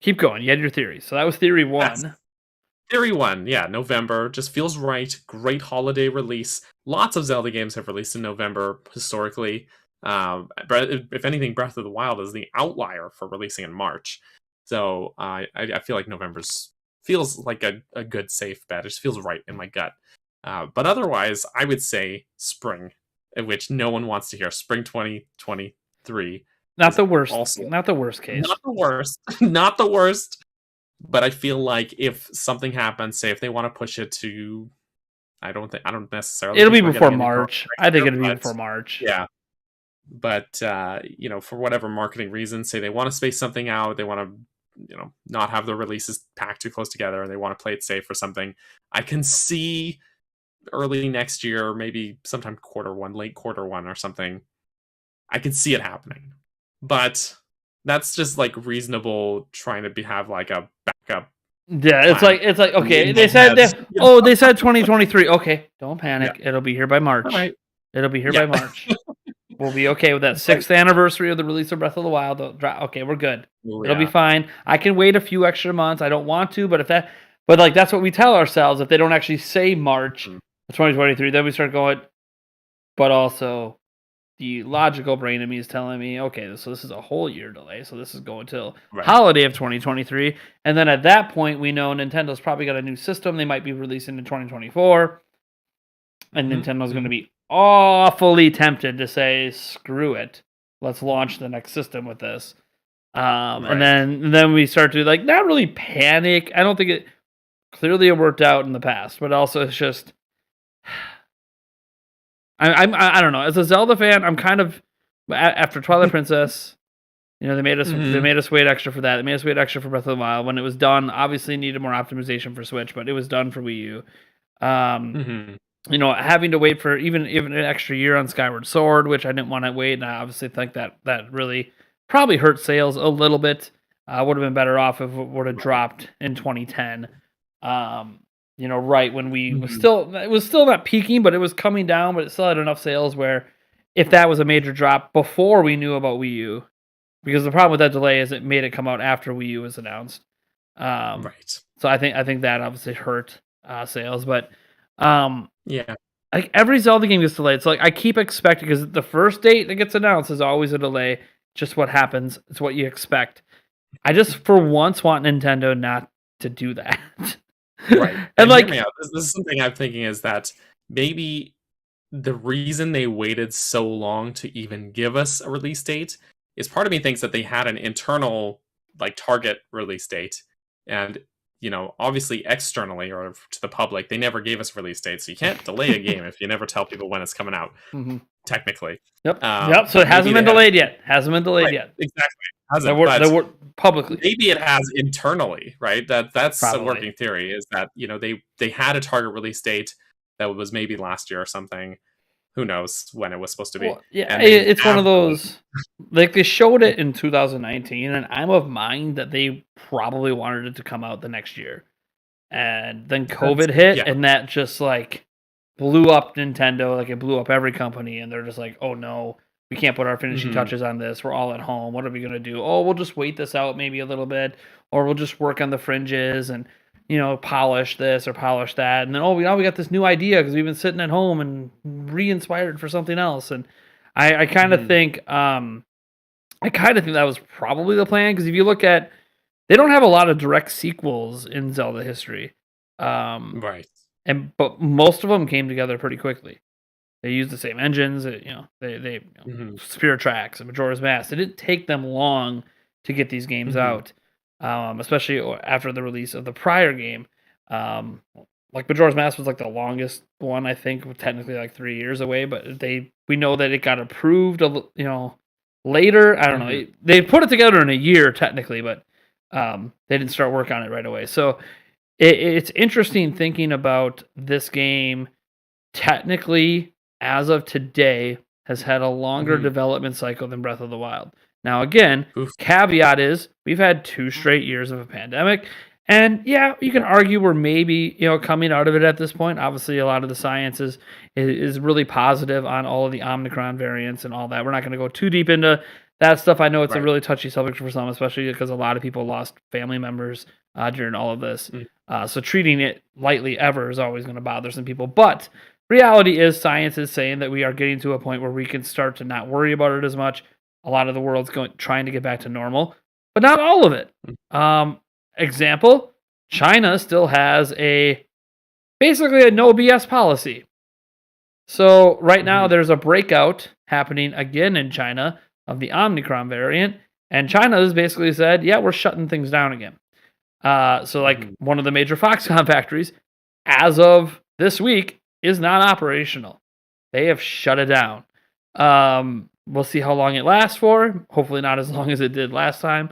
Speaker 1: keep going. You had your theories. So that was theory
Speaker 2: Yes.
Speaker 1: one.
Speaker 2: Theory 1, yeah, November just feels right. Great holiday release. Lots of Zelda games have released in November historically. But if anything, Breath of the Wild is the outlier for releasing in March. So I feel like November's feels like a good safe bet. It just feels right in my gut. But otherwise, I would say spring, which no one wants to hear. Spring 2023
Speaker 1: Not
Speaker 2: is
Speaker 1: the worst.
Speaker 2: also
Speaker 1: Not the worst case.
Speaker 2: not the worst. Not the worst. But I feel like if something happens, say if they want to push it to, I don't necessarily
Speaker 1: It'll be
Speaker 2: think we're
Speaker 1: before
Speaker 2: getting a new console
Speaker 1: March.
Speaker 2: next
Speaker 1: I think
Speaker 2: year,
Speaker 1: it'll be
Speaker 2: but
Speaker 1: before March.
Speaker 2: yeah. But for whatever marketing reasons, say they want to space something out, they want to, not have the releases packed too close together, and they want to play it safe or something. I can see early next year, maybe sometime quarter one, late quarter one or something. I could see it happening, but that's just like reasonable trying to have like a backup
Speaker 1: Yeah,
Speaker 2: plan
Speaker 1: it's like okay.
Speaker 2: in my head.
Speaker 1: They said 2023. Okay, don't
Speaker 2: Yeah.
Speaker 1: panic. It'll be here by
Speaker 2: All
Speaker 1: March.
Speaker 2: right.
Speaker 1: It'll be here by
Speaker 2: Yeah.
Speaker 1: March. We'll be okay with that
Speaker 2: Right.
Speaker 1: 6th anniversary of the release of Breath of the Wild. Okay, we're good.
Speaker 2: Oh,
Speaker 1: It'll be
Speaker 2: yeah.
Speaker 1: fine. I can wait a few extra months. I don't want to, but like that's what we tell ourselves. If they don't actually say March
Speaker 2: Mhm.
Speaker 1: of 2023, then we start going. But also, the logical brain in me is telling me, okay, so this is a whole year delay. So this is going till
Speaker 2: Right.
Speaker 1: holiday of 2023, and then at that point, we know Nintendo's probably got a new system. They might be releasing in 2024. And
Speaker 2: Mhm.
Speaker 1: Nintendo's going to
Speaker 2: Mhm.
Speaker 1: be awfully tempted to say, "Screw it, let's launch the next system with this." And
Speaker 2: Right.
Speaker 1: then we start to like not really panic. I don't think clearly it worked out in the past, but also it's just I don't know. As a Zelda fan, I'm kind of after Twilight Princess. They
Speaker 2: Mhm.
Speaker 1: made us wait extra for that. They made us wait extra for Breath of the Wild when it was done. Obviously, needed more optimization for Switch, but it was done for Wii U. Um,
Speaker 2: Mhm.
Speaker 1: Having to wait for even an extra year on Skyward Sword, which I didn't want to wait, and I obviously think that really probably hurt sales a little bit. Would have been better off if it would have
Speaker 2: Right.
Speaker 1: dropped in 2010. Um, right when
Speaker 2: Mhm.
Speaker 1: it was still not peaking, but it was coming down, but it still had enough sales where if that was a major drop before we knew about Wii U, because the problem with that delay is it made it come out after Wii U was announced. Um,
Speaker 2: Right.
Speaker 1: so I think that obviously hurt sales, but um,
Speaker 2: Yeah.
Speaker 1: like every Zelda game gets delayed. So like I keep expecting because the first date that gets announced is always a delay. Just what happens. It's what you expect. I just for once want Nintendo not to do that.
Speaker 2: Right.
Speaker 1: And
Speaker 2: And hear me
Speaker 1: like
Speaker 2: out. This is something I'm thinking is that maybe the reason they waited so long to even give us a release date is part of me thinks that they had an internal like target release date and obviously externally or to the public they never gave us a release date, so you can't delay a game if you never tell people when it's coming out
Speaker 1: Mhm.
Speaker 2: technically.
Speaker 1: Yep. So it
Speaker 2: But maybe
Speaker 1: hasn't
Speaker 2: they
Speaker 1: been
Speaker 2: had
Speaker 1: delayed yet. Hasn't been delayed
Speaker 2: right,
Speaker 1: yet.
Speaker 2: exactly,
Speaker 1: That
Speaker 2: hasn't,
Speaker 1: were that
Speaker 2: but
Speaker 1: were publicly
Speaker 2: maybe it has internally, right? That's a
Speaker 1: probably.
Speaker 2: working theory is that they had a target release date that was maybe last year or something. Who knows when it was supposed to be,
Speaker 1: Well, yeah,
Speaker 2: and they
Speaker 1: it's one
Speaker 2: have
Speaker 1: of those. Like they showed it in 2019, and I'm of mind that they probably wanted it to come out the next year, and then
Speaker 2: that's
Speaker 1: COVID hit,
Speaker 2: yeah.
Speaker 1: and that just like blew up Nintendo. Like it blew up every company, and they're just like, "Oh no, we can't put our finishing
Speaker 2: Mhm.
Speaker 1: touches on this. We're all at home. What are we gonna do? Oh, we'll just wait this out maybe a little bit, or we'll just work on the fringes and." Polish this or polish that, and then now we got this new idea because we've been sitting at home and re-inspired for something else, and I kind of
Speaker 2: Mhm.
Speaker 1: think I kind of think that was probably the plan because if you look at they don't have a lot of direct sequels in Zelda history.
Speaker 2: Right.
Speaker 1: But most of them came together pretty quickly. They used the same engines, Spirit Tracks and Majora's Mask. It didn't take them long to get these games out, especially after the release of the prior game. Like Majora's Mask was like the longest one, I think, technically like 3 years away. But we know that it got approved, later. I don't know. They put it together in a year technically, but they didn't start work on it right away. So it's interesting thinking about this game. Technically, as of today, has had a longer development cycle than Breath of the Wild. Now, again, caveat is we've had 2 straight years of a pandemic. And yeah, you can argue we're maybe, coming out of it at this point. Obviously, a lot of the science is really positive on all of the Omicron variants and all that. We're not going to go too deep into that stuff. I know it's a really touchy subject for some, especially because a lot of people lost family members during all of this. So treating it lightly ever is always going to bother some people. But reality is science is saying that we are getting to a point where we can start to not worry about it as much. A lot of the world's trying to get back to normal, but not all of it. Example, China still has basically a no BS policy. So right now there's a breakout happening again in China of the Omicron variant, and China has basically said, yeah, we're shutting things down again. So one of the major Foxconn factories, as of this week, is not operational. They have shut it down. We'll see how long it lasts for. Hopefully not as long as it did last time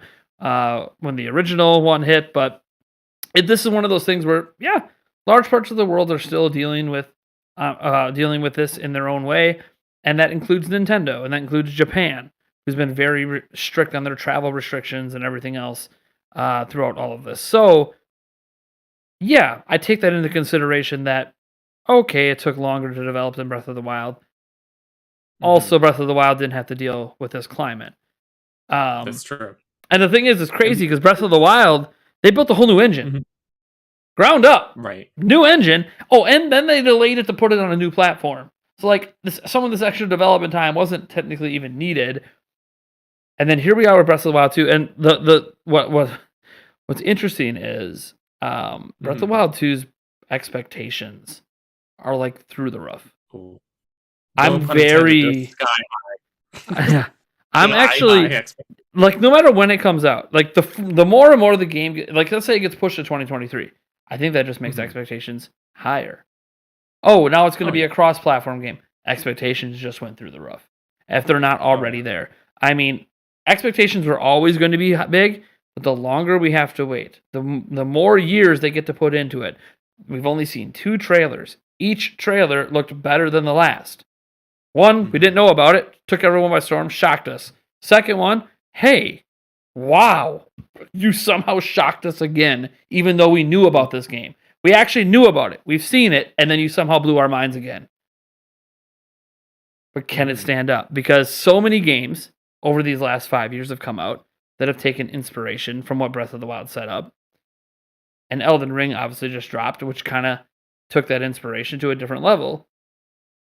Speaker 1: when the original one hit. But this is one of those things where, yeah, large parts of the world are still dealing with this in their own way, and that includes Nintendo, and that includes Japan, who's been very strict on their travel restrictions and everything else throughout all of this. So, yeah, I take that into consideration that, okay, it took longer to develop than Breath of the Wild. Also, Breath of the Wild didn't have to deal with this climate.
Speaker 2: That's true.
Speaker 1: And the thing is, it's crazy because Breath of the Wild, they built a whole new engine. Ground up.
Speaker 2: Right.
Speaker 1: New engine. Oh, and then they delayed it to put it on a new platform. So, some of this extra development time wasn't technically even needed. And then here we are with Breath of the Wild 2. And what's interesting is Breath of the Wild 2's expectations are through the roof.
Speaker 2: Ooh.
Speaker 1: I'm very I'm actually no matter when it comes out, the more and more the game, let's say it gets pushed to 2023, I think that just makes expectations higher. Oh, now it's going to be a cross-platform game. Expectations just went through the roof if they're not already there. I mean, expectations were always going to be big, but the longer we have to wait, the more years they get to put into it. We've only seen 2 trailers. Each trailer looked better than the last. One, we didn't know about it, took everyone by storm, shocked us. Second one, hey, wow, you somehow shocked us again, even though we knew about this game. We actually knew about it. We've seen it, and then you somehow blew our minds again. But can it stand up? Because so many games over these last 5 years have come out that have taken inspiration from what Breath of the Wild set up. And Elden Ring obviously just dropped, which kind of took that inspiration to a different level.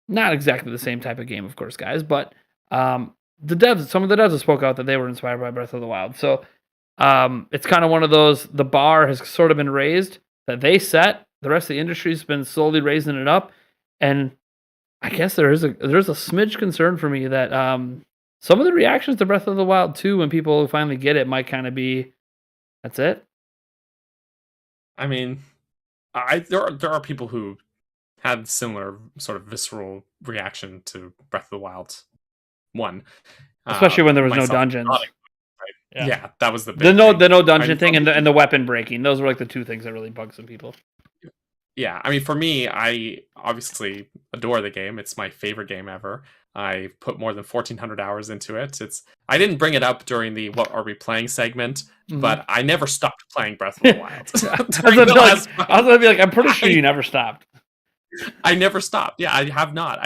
Speaker 1: Not exactly the same type of game, of course, guys, but some of the devs have spoke out that they were inspired by Breath of the Wild. So it's kind of one of those, the bar has sort of been raised that they set. The rest of the industry's been slowly raising it up. And I guess there's a smidge concern for me that some of the reactions to Breath of the Wild 2 when people finally get it might kind of be, that's it.
Speaker 2: I mean, there are people who had similar sort of visceral reaction to Breath of the Wild 1.
Speaker 1: Especially when there was no dungeons.
Speaker 2: Right? Yeah, that was the big
Speaker 1: thing. The no dungeon thing and the weapon breaking. Those were the 2 things that really bugged some people.
Speaker 2: Yeah, I mean, for me, I obviously adore the game. It's my favorite game ever. I put more than 1,400 hours into it. I didn't bring it up during the "What Are We Playing" segment, but I never stopped playing Breath of the Wild.
Speaker 1: I was gonna be I'm pretty sure you never stopped.
Speaker 2: I never stopped. Yeah, I have not.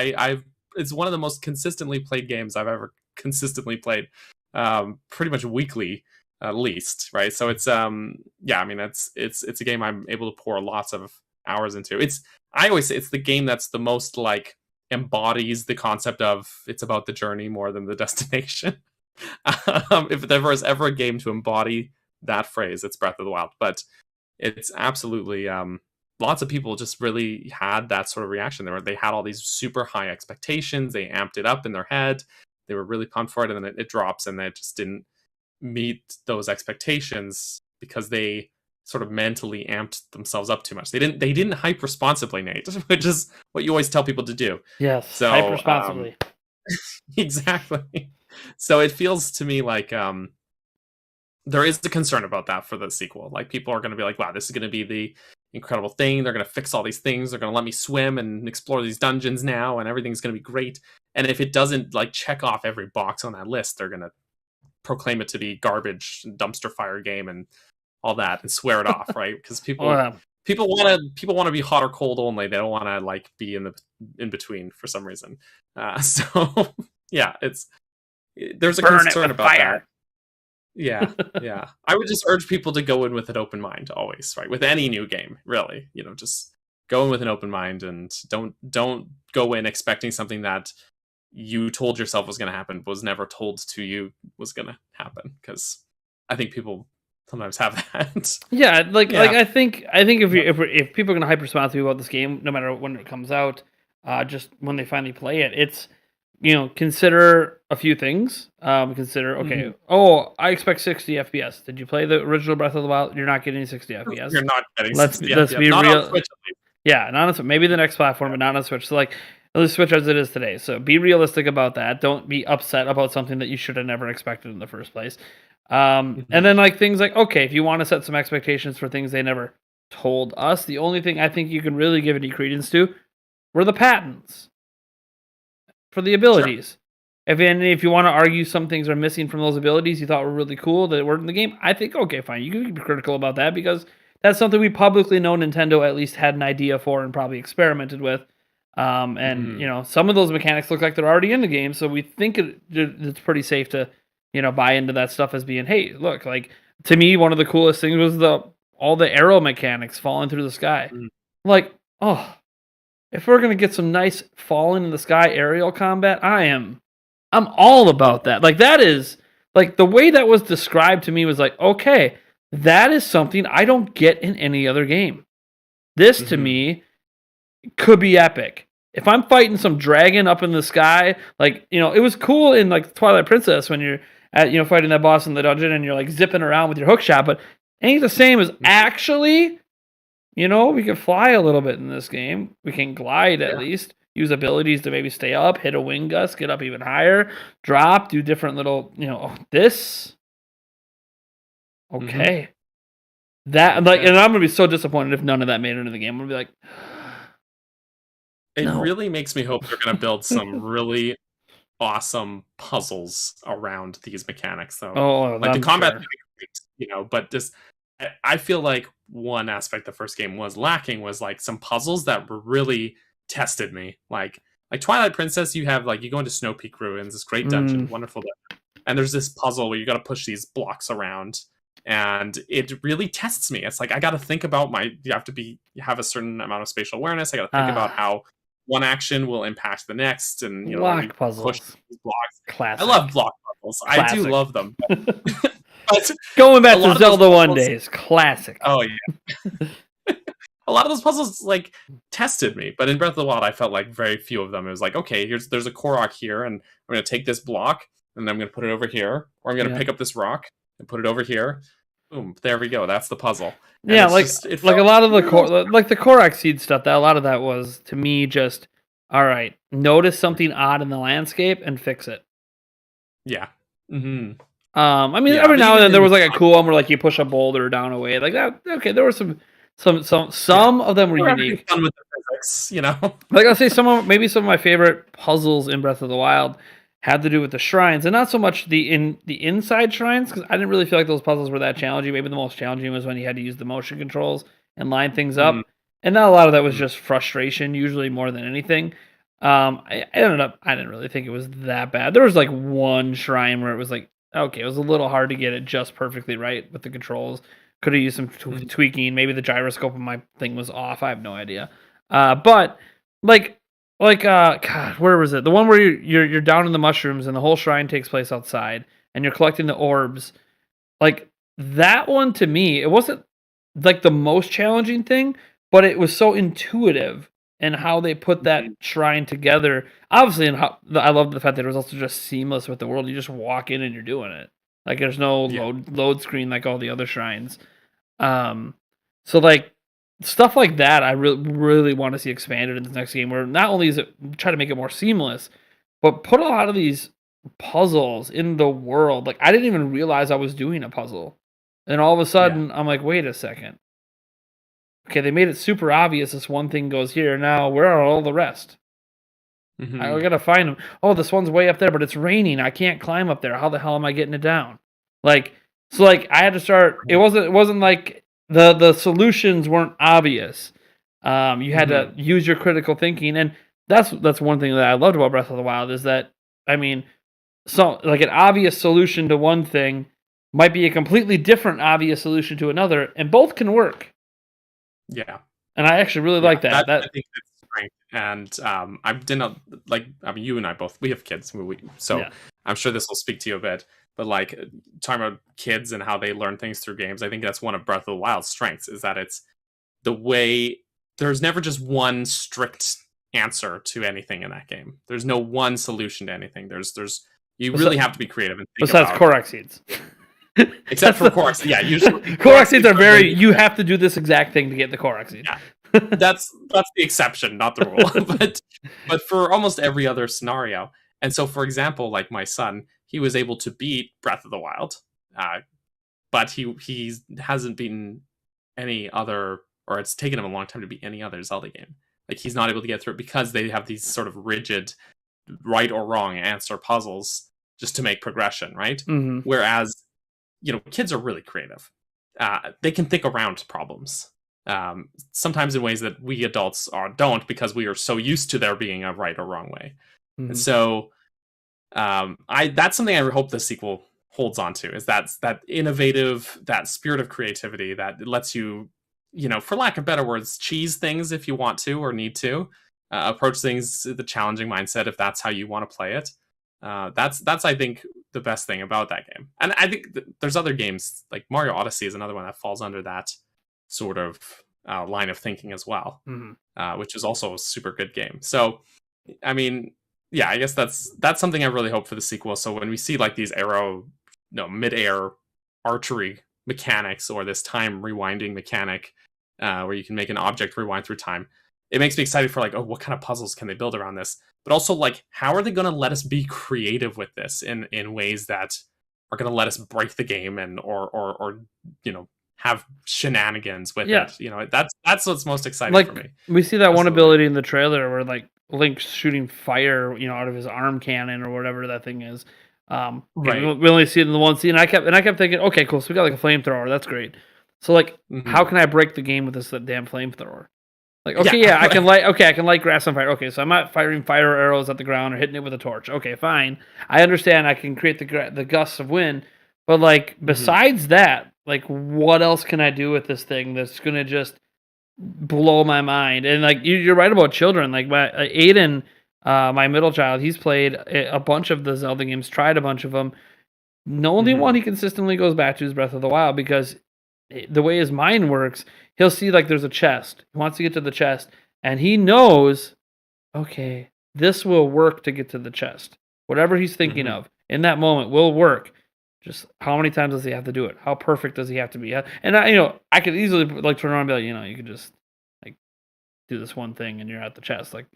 Speaker 2: It's one of the most consistently played games I've ever consistently played, pretty much weekly at least, right? So it's it's a game I'm able to pour lots of hours into. I always say it's the game that's the most embodies the concept of it's about the journey more than the destination. If there was ever a game to embody that phrase. It's Breath of the Wild, but it's absolutely lots of people just really had that sort of reaction. They had all these super high expectations. They amped it up in their head. They were really pumped for it, and then it drops, and it just didn't meet those expectations because they sort of mentally amped themselves up too much. They didn't hype responsibly, Nate, which is what you always tell people to do.
Speaker 1: Yes,
Speaker 2: so
Speaker 1: hype responsibly.
Speaker 2: Exactly. So it feels to me like there is the concern about that for the sequel. Like, people are going to be like, wow, this is going to be the incredible thing. They're going to fix all these things. They're going to let me swim and explore these dungeons now, and everything's going to be great. And if it doesn't like check off every box on that list, they're going to proclaim it to be garbage, dumpster fire game, and all that, and swear it off, right? Because people want to be hot or cold only. They don't want to like be in between for some reason. So yeah, there's a concern about that. Yeah. I would just urge people to go in with an open mind always, right? With any new game, really. Just go in with an open mind, and don't go in expecting something that you told yourself was going to happen, but was never told to you was going to happen. Because I think people sometimes have that.
Speaker 1: Yeah, I think if people are going to hype responsibly about this game, no matter when it comes out, just when they finally play it, it's consider a few things. Consider, okay, I expect 60 FPS. Did you play the original Breath of the Wild? You're not getting 60 FPS.
Speaker 2: You're not getting
Speaker 1: let's
Speaker 2: 60
Speaker 1: let's
Speaker 2: FPS.
Speaker 1: be
Speaker 2: not
Speaker 1: real.
Speaker 2: On Switch, at least.
Speaker 1: Yeah, not on maybe the next platform, but not on Switch. So like, at least Switch as it is today. So be realistic about that. Don't be upset about something that you should have never expected in the first place. And then like things like, okay, if you want to set some expectations for things they never told us, the only thing I think you can really give any credence to were the patents for the abilities. Sure. If you want to argue some things are missing from those abilities you thought were really cool that weren't in the game, I think, okay, fine. You can be critical about that because that's something we publicly know Nintendo at least had an idea for and probably experimented with. And some of those mechanics look like they're already in the game, so we think it's pretty safe to buy into that stuff as being, hey, look, like, to me, one of the coolest things was all the arrow mechanics falling through the sky. Like, if we're gonna get some nice falling in the sky aerial combat, I'm all about that. Like, that is like the way that was described to me was like, okay, that is something I don't get in any other game. This to me could be epic. If I'm fighting some dragon up in the sky, like, it was cool in like Twilight Princess when you're at, fighting that boss in the dungeon and you're like zipping around with your hook shot, but it ain't the same as actually, we can fly a little bit in this game. We can glide at least, use abilities to maybe stay up, hit a wing gust, get up even higher, drop, do different little, this. Okay. That, like, and I'm going to be so disappointed if none of that made it into the game. I'm going to be like,
Speaker 2: it really makes me hope they're going to build some really awesome puzzles around these mechanics, though. Like the combat, but just I feel like one aspect the first game was lacking was like some puzzles that really tested me. Like Twilight Princess, you have like you go into Snow Peak Ruins, this great dungeon, wonderful dungeon, and there's this puzzle where you got to push these blocks around, and it really tests me. It's like I got to think about you have a certain amount of spatial awareness. I got to think about how one action will impact the next, and
Speaker 1: block puzzles.
Speaker 2: Push these blocks.
Speaker 1: Classic.
Speaker 2: I love block puzzles. Classic. I do love them. But
Speaker 1: going back to Zelda One days, classic.
Speaker 2: Oh yeah. A lot of those puzzles like tested me, but in Breath of the Wild, I felt like very few of them. It was like, okay, there's a Korok here, and I'm going to take this block, and I'm going to put it over here, or I'm going to pick up this rock and put it over here. Boom, there we go. That's the puzzle. And
Speaker 1: yeah, like a lot of the Korok seed stuff. That a lot of that was to me just all right. Notice something odd in the landscape and fix it.
Speaker 2: Yeah.
Speaker 1: I mean, every now and then there was like a cool one where like you push a boulder down a way like that. Okay, there were some of them were unique.
Speaker 2: Fun with the physics,
Speaker 1: Like I'll say some of my favorite puzzles in Breath of the Wild had to do with the shrines, and not so much the inside shrines, because I didn't really feel like those puzzles were that challenging. Maybe the most challenging was when you had to use the motion controls and line things up, and not a lot of that was just frustration, usually more than anything. I didn't really think it was that bad. There was like one shrine where it was like, okay, it was a little hard to get it just perfectly right with the controls. Could have used some tweaking. Maybe the gyroscope of my thing was off. I have no idea. But God, where was it? The one where you're down in the mushrooms and the whole shrine takes place outside and you're collecting the orbs. Like that one to me, it wasn't like the most challenging thing, but it was so intuitive and how they put that
Speaker 2: Mhm.
Speaker 1: shrine together. Obviously, and how I love the fact that it was also just seamless with the world. You just walk in and you're doing it. Like there's no
Speaker 2: Yeah.
Speaker 1: load screen like all the other shrines. Um, so like stuff like that, I really want to see expanded in the next game. Where not only is it try to make it more seamless, but put a lot of these puzzles in the world. Like I didn't even realize I was doing a puzzle, and all of a
Speaker 2: Yeah.
Speaker 1: sudden I'm like, wait a second. Okay, they made it super obvious. This one thing goes here. Now where are all the rest? I
Speaker 2: Mhm.
Speaker 1: gotta find them. Oh, this one's way up there, but it's raining. I can't climb up there. How the hell am I getting it down? Like, so like I had to start. It wasn't like the solutions weren't obvious. You had to
Speaker 2: Mhm.
Speaker 1: use your critical thinking, and that's one thing that I loved about Breath of the Wild is that I mean, so like an obvious solution to one thing might be a completely different obvious solution to another, and both can work.
Speaker 2: Yeah.
Speaker 1: And I actually really
Speaker 2: Yeah.
Speaker 1: like that.
Speaker 2: That I
Speaker 1: That
Speaker 2: think that's strength. And I didn't like. I mean, you and I both we have kids, so
Speaker 1: yeah.
Speaker 2: I'm sure this will speak to you a bit. But like talking about kids and how they learn things through games, I think that's one of Breath of the Wild's strengths is that it's the way there's never just one strict answer to anything in that game. There's no one solution to anything. There's you really
Speaker 1: Besi-
Speaker 2: have to be creative and think
Speaker 1: Besides
Speaker 2: about
Speaker 1: Korok seeds.
Speaker 2: except
Speaker 1: That's
Speaker 2: for
Speaker 1: the
Speaker 2: Korok. Yeah, usually
Speaker 1: Korok seeds are
Speaker 2: are the
Speaker 1: very. You have to do this exact thing to get the Korok seeds.
Speaker 2: yeah. That's the exception, not the rule. but for almost every other scenario. And so for example, like my son, he was able to beat Breath of the Wild. But he hasn't beaten any other, or it's taken him a long time to beat any other Zelda game. Like he's not able to get through it because they have these sort of rigid right or wrong answer puzzles just to make progression, right?
Speaker 1: hmm
Speaker 2: Whereas kids are really creative. They can think around problems. Sometimes in ways that we adults don't because we are so used to there being a right or wrong way. And
Speaker 1: hmm
Speaker 2: so I that's something I hope the sequel holds on to is that innovative, that spirit of creativity that lets you, for lack of better words, cheese things if you want to or need to, approach things the challenging mindset if that's how you want to play it. That's I think the best thing about that game, and I think there's other games like Mario Odyssey is another one that falls under that sort of line of thinking as well,
Speaker 1: hmm
Speaker 2: which is also a super good game. So, I mean, yeah, I guess that's something I really hope for the sequel. So when we see like these arrow, no mid-air archery mechanics or this time rewinding mechanic, where you can make an object rewind through time, it makes me excited for like, oh, what kind of puzzles can they build around this? But also like, how are they going to let us be creative with this in ways that are going to let us break the game and or have shenanigans with
Speaker 1: Yeah,
Speaker 2: it? That's what's most exciting for
Speaker 1: like
Speaker 2: me.
Speaker 1: we see that one
Speaker 2: Absolutely.
Speaker 1: ability in the trailer where like Link's shooting fire, out of his arm cannon or whatever that thing is.
Speaker 2: Right.
Speaker 1: We only see it in the one scene. I kept thinking, okay, cool. So we got like a flamethrower. That's great. So like, how
Speaker 2: Mhm.
Speaker 1: can I break the game with this damn flamethrower? Like,
Speaker 2: Yeah.
Speaker 1: okay, yeah, I can light grass on fire. Okay, so I'm not firing fire arrows at the ground or hitting it with a torch. Okay, fine. I understand I can create the gusts of wind, but like
Speaker 2: Mhm.
Speaker 1: besides that, like what else can I do with this thing that's gonna just blow my mind? And like you're right about children. Like my Aiden, my middle child, he's played a bunch of the Zelda games, tried a bunch of them. The only one
Speaker 2: Mhm.
Speaker 1: he consistently goes back to is Breath of the Wild because the way his mind works, he'll see like there's a chest. He wants to get to the chest, and he knows, okay, this will work to get to the chest. Whatever he's thinking
Speaker 2: Mhm.
Speaker 1: of in that moment will work. Just how many times does he have to do it? How perfect does he have to be? And I could easily like turn around and be like, you could just like do this one thing and you're at the chest. Like,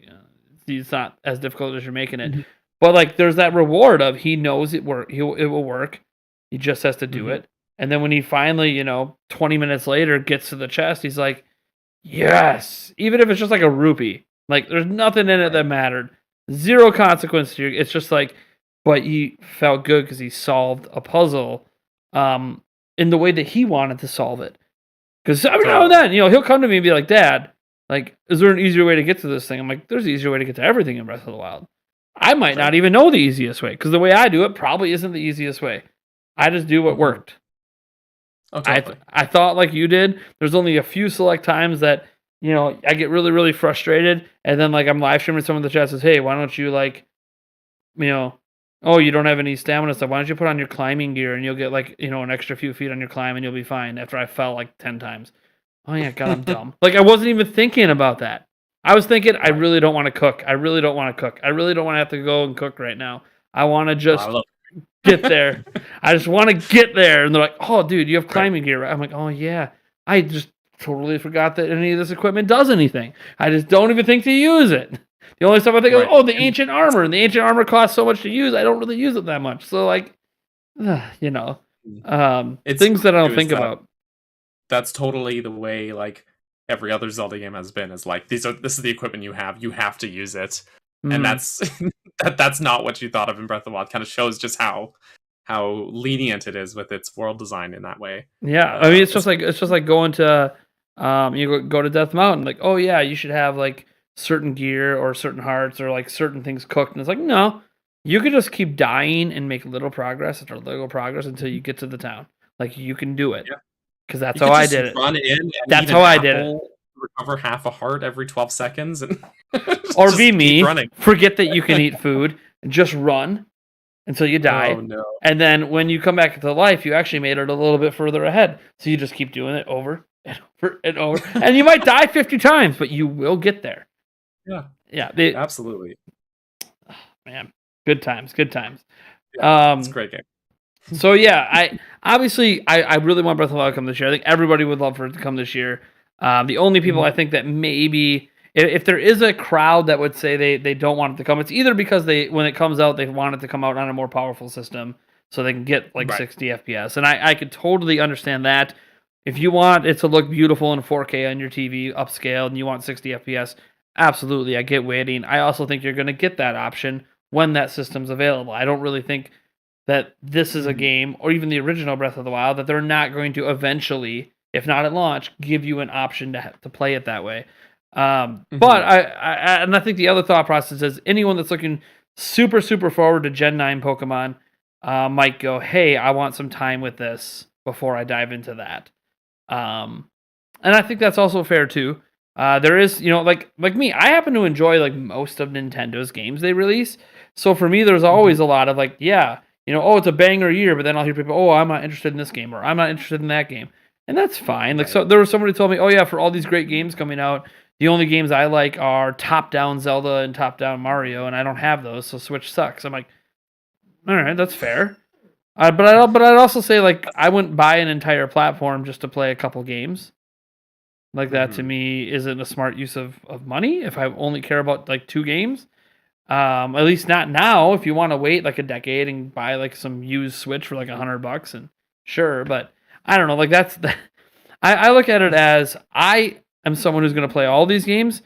Speaker 1: it's not as difficult as you're making it.
Speaker 2: Mhm.
Speaker 1: But like, there's that reward of he knows it will work. He just has to do
Speaker 2: Mhm.
Speaker 1: it. And then when he finally, 20 minutes later gets to the chest, he's like, yes. Even if it's just like a rupee, like there's nothing in it
Speaker 2: Right.
Speaker 1: that mattered. Zero consequence to you. It's just like, but he felt good because he solved a puzzle, um, in the way that he wanted to solve it. Because every now and
Speaker 2: Totally.
Speaker 1: then, he'll come to me and be like, Dad, like, is there an easier way to get to this thing? I'm like, there's an easier way to get to everything in Breath of the Wild. I might not
Speaker 2: Sure.
Speaker 1: even know the easiest way because the way I do it probably isn't the easiest way. I just do what
Speaker 2: Mhm.
Speaker 1: worked.
Speaker 2: Oh,
Speaker 1: I
Speaker 2: totally.
Speaker 1: I thought like you did. There's only a few select times that I get really really frustrated, and then like I'm live streaming someone in the chat says, "Hey, why don't you like you know oh, you don't have any stamina stuff. Why don't you put on your climbing gear and you'll get like, an extra few feet on your climb and you'll be fine after I fell like 10 times. Oh yeah, God, I'm dumb. Like I wasn't even thinking about that. I was thinking, I
Speaker 2: Right.
Speaker 1: really don't want to cook. I really don't want to cook. I really don't want to have to go and cook right now. I want to just
Speaker 2: love
Speaker 1: get there. I just want to get there. And they're like, oh, dude, you have
Speaker 2: Right.
Speaker 1: climbing gear, right? I'm like, oh yeah. I just totally forgot that any of this equipment does anything. I just don't even think to use it. The only stuff I think is,
Speaker 2: Right.
Speaker 1: oh, the ancient armor. And the ancient armor costs so much to use. I don't really use it that much. So like, you know,
Speaker 2: It's
Speaker 1: things that I don't
Speaker 2: is
Speaker 1: think
Speaker 2: that
Speaker 1: about.
Speaker 2: that's totally the way like every other Zelda game has been. Is like this is the equipment you have. You have to use it, and
Speaker 1: Mm.
Speaker 2: that's that's not what you thought of in Breath of the Wild. Kind of shows just how lenient it is with its world design in that way.
Speaker 1: Yeah, I mean, it's just like going to, you go to Death Mountain. Like, oh yeah, you should have like certain gear or certain hearts or like certain things cooked. And it's like, no, you could just keep dying and make little progress after little progress until you get to the town. Like you can do it
Speaker 2: Yeah.
Speaker 1: because that's
Speaker 2: You
Speaker 1: how
Speaker 2: could
Speaker 1: I
Speaker 2: just
Speaker 1: did it.
Speaker 2: run in and
Speaker 1: That's
Speaker 2: eat an
Speaker 1: how I did it.
Speaker 2: apple, recover half a heart every 12 seconds, and
Speaker 1: Or
Speaker 2: just
Speaker 1: be
Speaker 2: keep
Speaker 1: me,
Speaker 2: running.
Speaker 1: forget that you can eat food and just run until you die.
Speaker 2: Oh no!
Speaker 1: And then when you come back to life, you actually made it a little bit further ahead. So you just keep doing it over and over and over. And you might die 50 times, but you will get there.
Speaker 2: Yeah,
Speaker 1: Yeah.
Speaker 2: absolutely.
Speaker 1: Man, good times, good times.
Speaker 2: Yeah, it's a great game.
Speaker 1: So yeah, I really want Breath of the Wild to come this year. I think everybody would love for it to come this year. The only people I think that maybe if there is a crowd that would say they don't want it to come, it's either because when it comes out they want it to come out on a more powerful system so they can get like 60 FPS, and I could totally understand that. If you want it to look beautiful in 4K on your TV, upscaled, and you want 60 FPS, absolutely, I get waiting. I also think you're going to get that option when that system's available. I don't really think that this is a game, or even the original Breath of the Wild, that they're not going to eventually, if not at launch, give you an option to play it that way. But I think the other thought process is anyone that's looking super, super forward to Gen 9 Pokemon might go, hey, I want some time with this before I dive into that. And I think that's also fair too. There is, like me, I happen to enjoy like most of Nintendo's games they release. So for me, there's always a lot of like, yeah, oh, it's a banger year, but then I'll hear people, oh, I'm not interested in this game, or I'm not interested in that game. And that's fine. Like, so there was somebody who told me, oh yeah, for all these great games coming out, the only games I like are top-down Zelda and top-down Mario, and I don't have those, so Switch sucks. I'm like, all right, that's fair. But I'd also say, like, I wouldn't buy an entire platform just to play a couple games. Like, that to me isn't a smart use of money if I only care about, like, 2 games. At least not now. If you want to wait like a decade and buy like some used Switch for like $100, and sure, but I don't know. Like I look at it as I am someone who's going to play all these games,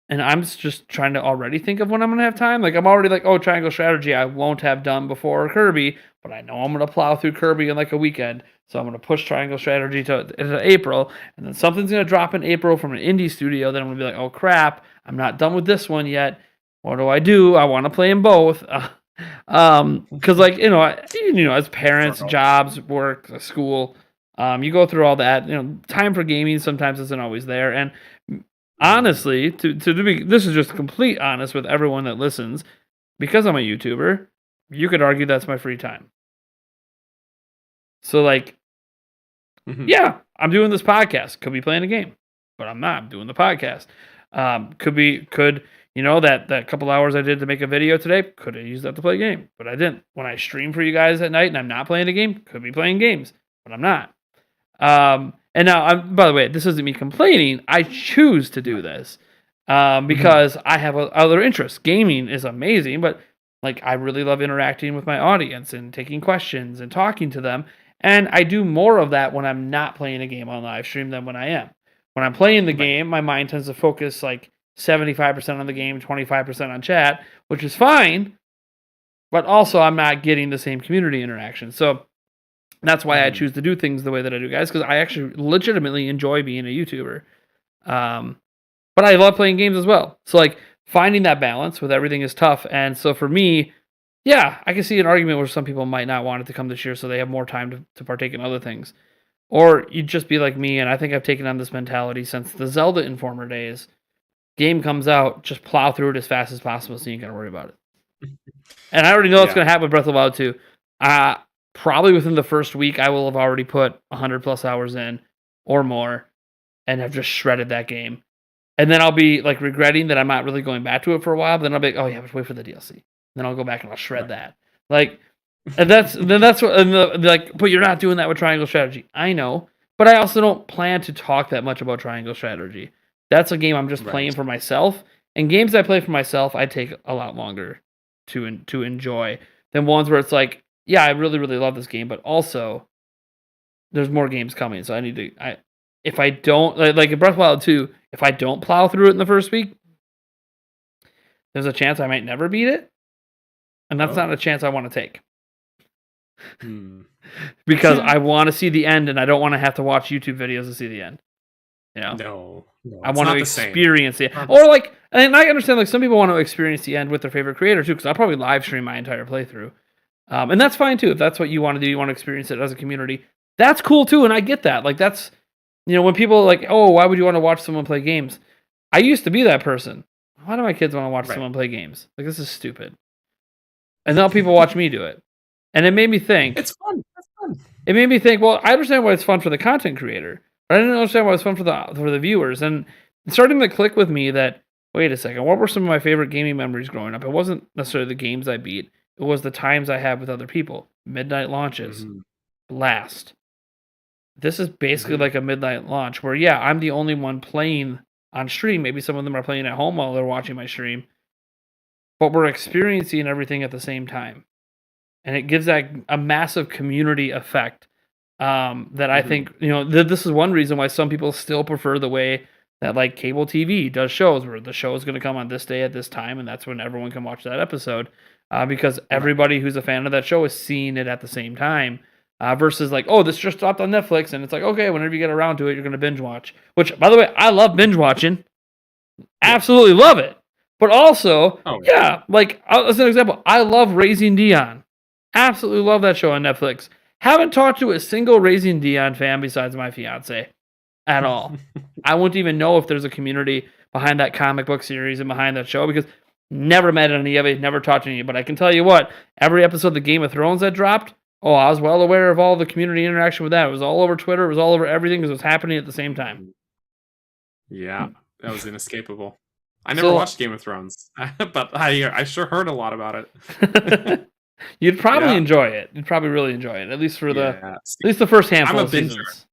Speaker 1: and I'm just trying to already think of when I'm going to have time. Like I'm already like, oh, Triangle Strategy, I won't have done before Kirby, but I know I'm going to plow through Kirby in like a weekend. So I'm going to push Triangle Strategy to April, and then something's going to drop in April from an indie studio. Then I'm going to be like, oh crap, I'm not done with this one yet. What do? I want to play them both. Because like as parents, jobs, work, school, you go through all that. Time for gaming sometimes isn't always there. And honestly, to be, this is just complete honest with everyone that listens, because I'm a YouTuber, you could argue that's my free time. So like, yeah, I'm doing this podcast. Could be playing a game, but I'm not. I'm doing the podcast. Could. That couple hours I did to make a video today, could have used that to play a game, but I didn't. When I stream for you guys at night and I'm not playing a game, could be playing games, but I'm not. And now, by the way, this isn't me complaining. I choose to do this because I have other interests. Gaming is amazing, but like I really love interacting with my audience and taking questions and talking to them. And I do more of that when I'm not playing a game on live stream than when I am. When I'm playing the game, my mind tends to focus like 75% on the game, 25% on chat, which is fine, but also I'm not getting the same community interaction. So that's why I choose to do things the way that I do, guys, because I actually legitimately enjoy being a YouTuber. But I love playing games as well. So like finding that balance with everything is tough. And so for me, yeah, I can see an argument where some people might not want it to come this year so they have more time to partake in other things. Or you'd just be like me, and I think I've taken on this mentality since the Zelda Informer days. Game comes out, just plow through it as fast as possible so you ain't got to worry about it. And I already know what's going to happen with Breath of the Wild 2. Probably within the first week, I will have already put 100 plus hours in or more and have just shredded that game. And then I'll be like regretting that I'm not really going back to it for a while. But then I'll be like, oh yeah, let's wait for the DLC. Then I'll go back and I'll shred that. Like, and that's what. And like, but you're not doing that with Triangle Strategy. I know, but I also don't plan to talk that much about Triangle Strategy. That's a game I'm just playing for myself. And games I play for myself, I take a lot longer to enjoy than ones where it's like, yeah, I really really love this game, but also there's more games coming, so I need to. If I don't like in Breath of the Wild 2, if I don't plow through it in the first week, there's a chance I might never beat it, and that's not a chance I want to take. Because I want to see the end, and I don't want to have to watch YouTube videos to see the end. You know?
Speaker 2: No,
Speaker 1: I want to experience it, or like, and I understand like some people want to experience the end with their favorite creator too, because I'll probably live stream my entire playthrough, and that's fine too if that's what you want to do. You want to experience it as a community. That's cool too, and I get that. Like that's, you know, when people are like, oh, why would you want to watch someone play games? I used to be that person. Why do my kids want to watch someone play games? Like this is stupid. And now people watch me do it, and it made me think.
Speaker 2: It's fun. It's fun.
Speaker 1: It made me think. Well, I understand why it's fun for the content creator. I didn't understand why it's fun for the viewers, and it's starting to click with me that, wait a second, what were some of my favorite gaming memories growing up? It wasn't necessarily the games I beat, it was the times I had with other people. Midnight launches, Blast. This is basically like a midnight launch where, yeah, I'm the only one playing on stream. Maybe some of them are playing at home while they're watching my stream, but we're experiencing everything at the same time. And it gives that a massive community effect. That I think, you know, this is one reason why some people still prefer the way that like cable TV does shows, where the show is going to come on this day at this time, and that's when everyone can watch that episode, because everybody who's a fan of that show is seeing it at the same time, versus like, oh, this just dropped on Netflix, and it's like, okay, whenever you get around to it, you're going to binge watch. Which, by the way, I love binge watching, absolutely love it. But also, like as an example, I love Raising Dion, absolutely love that show on Netflix. Haven't talked to a single Raising Dion fan besides my fiance at all. I wouldn't even know if there's a community behind that comic book series and behind that show, because never met any of it, never talked to any. But I can tell you what, every episode of the Game of Thrones that dropped, oh, I was well aware of all the community interaction with that. It was all over Twitter. It was all over everything because it was happening at the same time.
Speaker 2: Yeah, that was inescapable. I never watched Game of Thrones, but I sure heard a lot about it.
Speaker 1: You'd probably enjoy it. You'd probably really enjoy it, at least for at least the first handful of seasons.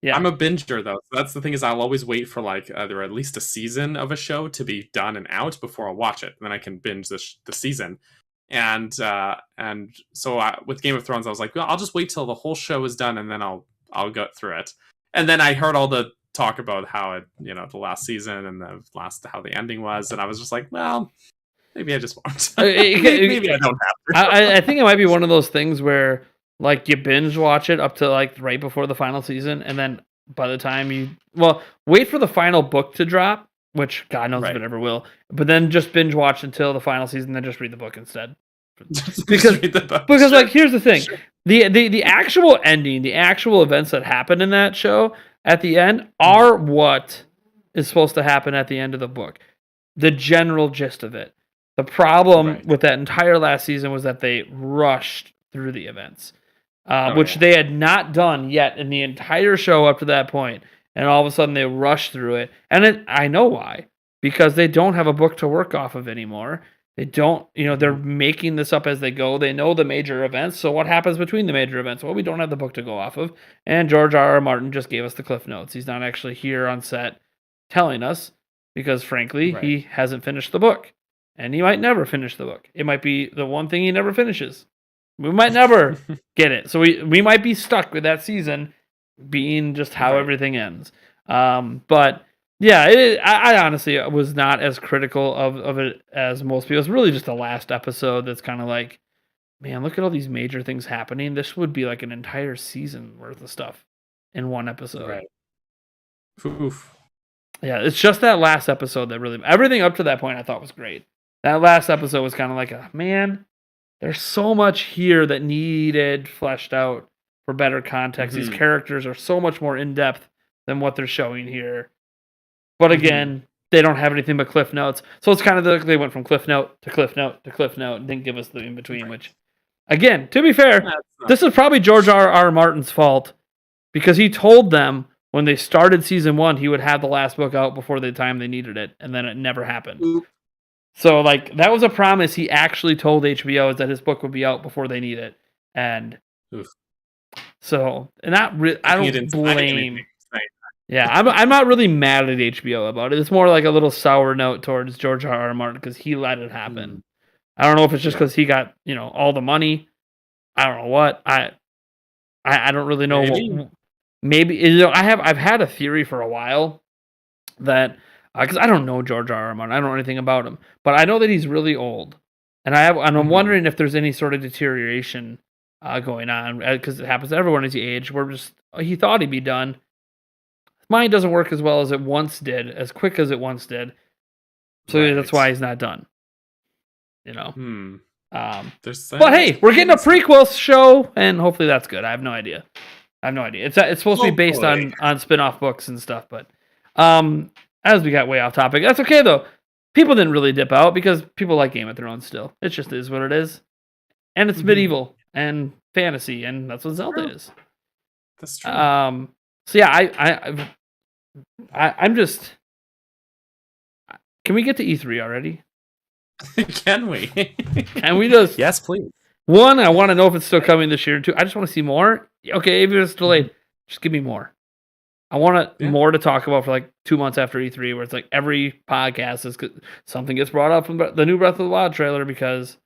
Speaker 2: Yeah, I'm a binger though. That's the thing, is I'll always wait for like either at least a season of a show to be done and out before I watch it. And then I can binge the season. And so with Game of Thrones, I was like, well, I'll just wait till the whole show is done, and then I'll go through it. And then I heard all the talk about how it, you know, the last season and how the ending was, and I was just like, well, maybe I just won't. Maybe I don't have
Speaker 1: to. I think it might be one of those things where like you binge watch it up to like right before the final season, and then by the time wait for the final book to drop, which God knows if it ever will, but then just binge watch until the final season, then just read the book instead. Because like here's the thing. The actual ending, the actual events that happen in that show at the end are what is supposed to happen at the end of the book. The general gist of it. The problem with that entire last season was that they rushed through the events, which they had not done yet in the entire show up to that point. And all of a sudden they rushed through it. And I know why. Because they don't have a book to work off of anymore. They don't, they're making this up as they go. They know the major events. So what happens between the major events? Well, we don't have the book to go off of. And George R.R. Martin just gave us the Cliff Notes. He's not actually here on set telling us because, frankly, he hasn't finished the book. And he might never finish the book. It might be the one thing he never finishes. We might never get it. So we might be stuck with that season being just how everything ends. But yeah, I honestly was not as critical of it as most people. It's really just the last episode that's kind of like, man, look at all these major things happening. This would be like an entire season worth of stuff in one episode.
Speaker 2: Right. Oof.
Speaker 1: Yeah, it's just that last episode that really, everything up to that point I thought was great. That last episode was kind of like, man, there's so much here that needed fleshed out for better context. These characters are so much more in-depth than what they're showing here. But again, they don't have anything but Cliff Notes. So it's kind of they went from Cliff Note to Cliff Note to Cliff Note and didn't give us the in between. Which, again, to be fair, this is probably George R. Martin's fault because he told them when they started season 1 he would have the last book out before the time they needed it, and then it never happened.
Speaker 2: Oop.
Speaker 1: So like that was a promise he actually told HBO, is that his book would be out before they need it, and so and that I don't blame. Yeah, I'm not really mad at HBO about it. It's more like a little sour note towards George R. Martin because he let it happen. I don't know if it's just because he got all the money. I don't know what I don't really know. Maybe I've had a theory for a while that because I don't know George R. Martin, I don't know anything about him, but I know that he's really old, and I'm wondering if there's any sort of deterioration going on because it happens to everyone as he age. He thought he'd be done. Mind doesn't work as well as it once did, as quick as it once did. So that's why he's not done. But hey, we're getting a prequel show, and hopefully that's good. I have no idea. It's supposed to be based on spin-off books and stuff, but as we got way off topic, that's okay though. People didn't really dip out because people like Game of Thrones still. It just is what it is, and it's medieval and fantasy, and that's what Zelda is.
Speaker 2: That's true.
Speaker 1: So yeah, I'm just. Can we get to E3 already?
Speaker 2: Can we?
Speaker 1: Can we just?
Speaker 2: Yes, please.
Speaker 1: 1, I want to know if it's still coming this year. 2, I just want to see more. Okay, if it's delayed, just give me more. I want more to talk about for like 2 months after E3, where it's like every podcast is something gets brought up from the new Breath of the Wild trailer because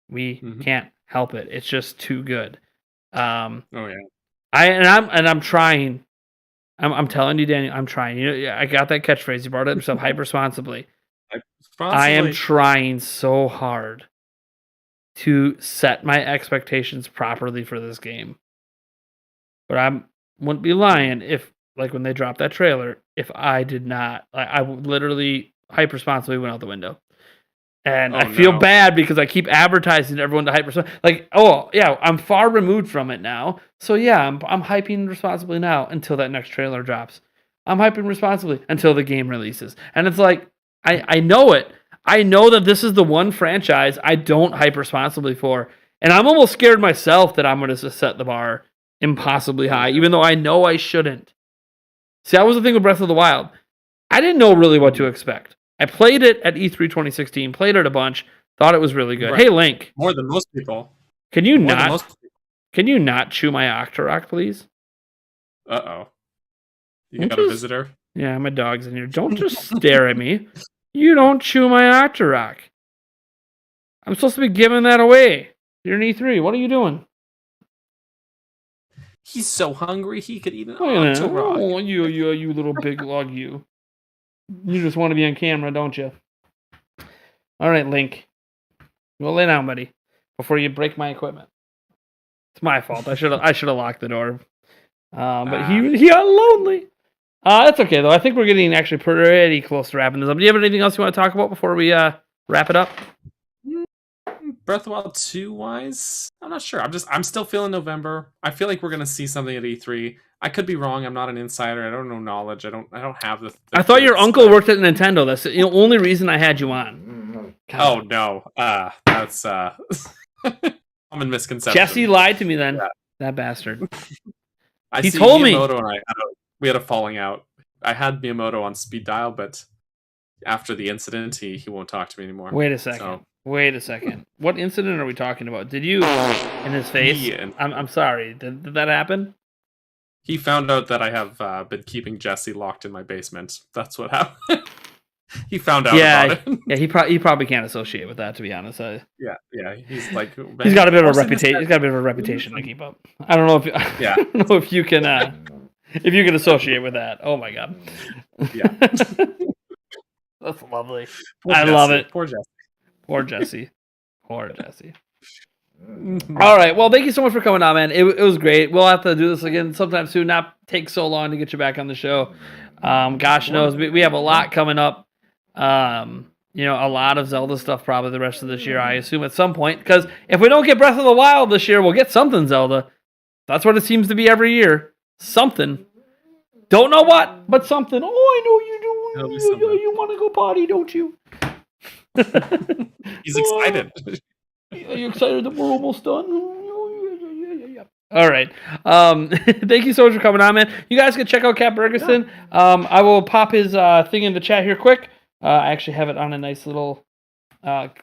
Speaker 1: we can't help it. It's just too good. I'm trying. I'm telling you, Daniel, I'm trying. I got that catchphrase. You brought it up hyper responsibly. I am trying so hard to set my expectations properly for this game. But I wouldn't be lying if, like, when they dropped that trailer, if I did not, I literally hyper responsibly went out the window. And I feel bad because I keep advertising to everyone to hyper. Like, I'm far removed from it now. So yeah, I'm hyping responsibly now until that next trailer drops. I'm hyping responsibly until the game releases. And it's like, I know it. I know that this is the one franchise I don't hype responsibly for. And I'm almost scared myself that I'm going to set the bar impossibly high, even though I know I shouldn't. See, that was the thing with Breath of the Wild. I didn't know really what to expect. I played it at E3 2016, played it a bunch, thought it was really good. Right. Hey, Link.
Speaker 2: More than most people.
Speaker 1: Can you not chew my Octorok, please?
Speaker 2: Uh-oh. You got a visitor?
Speaker 1: Yeah, my dog's in here. Don't just stare at me. You don't chew my Octorok. I'm supposed to be giving that away. You're an E3. What are you doing?
Speaker 2: He's so hungry he could eat an Octorok.
Speaker 1: Oh, you little big log, you. You just want to be on camera, don't you? All right, Link. Go lay down, buddy, before you break my equipment. It's my fault. I should have locked the door. But he got lonely. That's okay though. I think we're getting actually pretty close to wrapping this up. Do you have anything else you want to talk about before we wrap it up?
Speaker 2: Breath of the Wild 2 wise, I'm not sure. I'm still feeling November. I feel like we're gonna see something at E3. I could be wrong. I'm not an insider. I don't know knowledge. I don't have the
Speaker 1: I thought your uncle worked at Nintendo. That's the only reason I had you on.
Speaker 2: God. Oh no. That's I'm in misconception.
Speaker 1: Jesse lied to me then. Yeah. That bastard.
Speaker 2: He told me. Miyamoto and we had a falling out. I had Miyamoto on speed dial, but after the incident, he won't talk to me anymore.
Speaker 1: Wait a second. What incident are we talking about? Did you in his face? I'm sorry. Did that happen?
Speaker 2: He found out that I have been keeping Jesse locked in my basement. That's what happened. He found out about it. Yeah,
Speaker 1: he probably can't associate with that, to be honest.
Speaker 2: Yeah. He's like
Speaker 1: he's got a bit of a reputation. He's got a bit of a reputation to keep up. I don't know if I don't know if you can associate with that. Oh my god.
Speaker 2: Yeah.
Speaker 1: That's lovely. I love it.
Speaker 2: Poor Jesse.
Speaker 1: Poor Jesse. All right. Well, thank you so much for coming on, man. It was great. We'll have to do this again sometime soon. Not take so long to get you back on the show. Gosh knows we have a lot coming up. A lot of Zelda stuff probably the rest of this year, I assume, at some point. Because if we don't get Breath of the Wild this year, we'll get something Zelda. That's what it seems to be every year. Something. Don't know what, but something. Oh, I know you don't. You want to go potty, don't you?
Speaker 2: He's excited.
Speaker 1: Are you excited that we're almost done? All right. Thank you so much for coming on, man. You guys can check out CaptBurgerson. I will pop his thing in the chat here quick. I actually have it on a nice little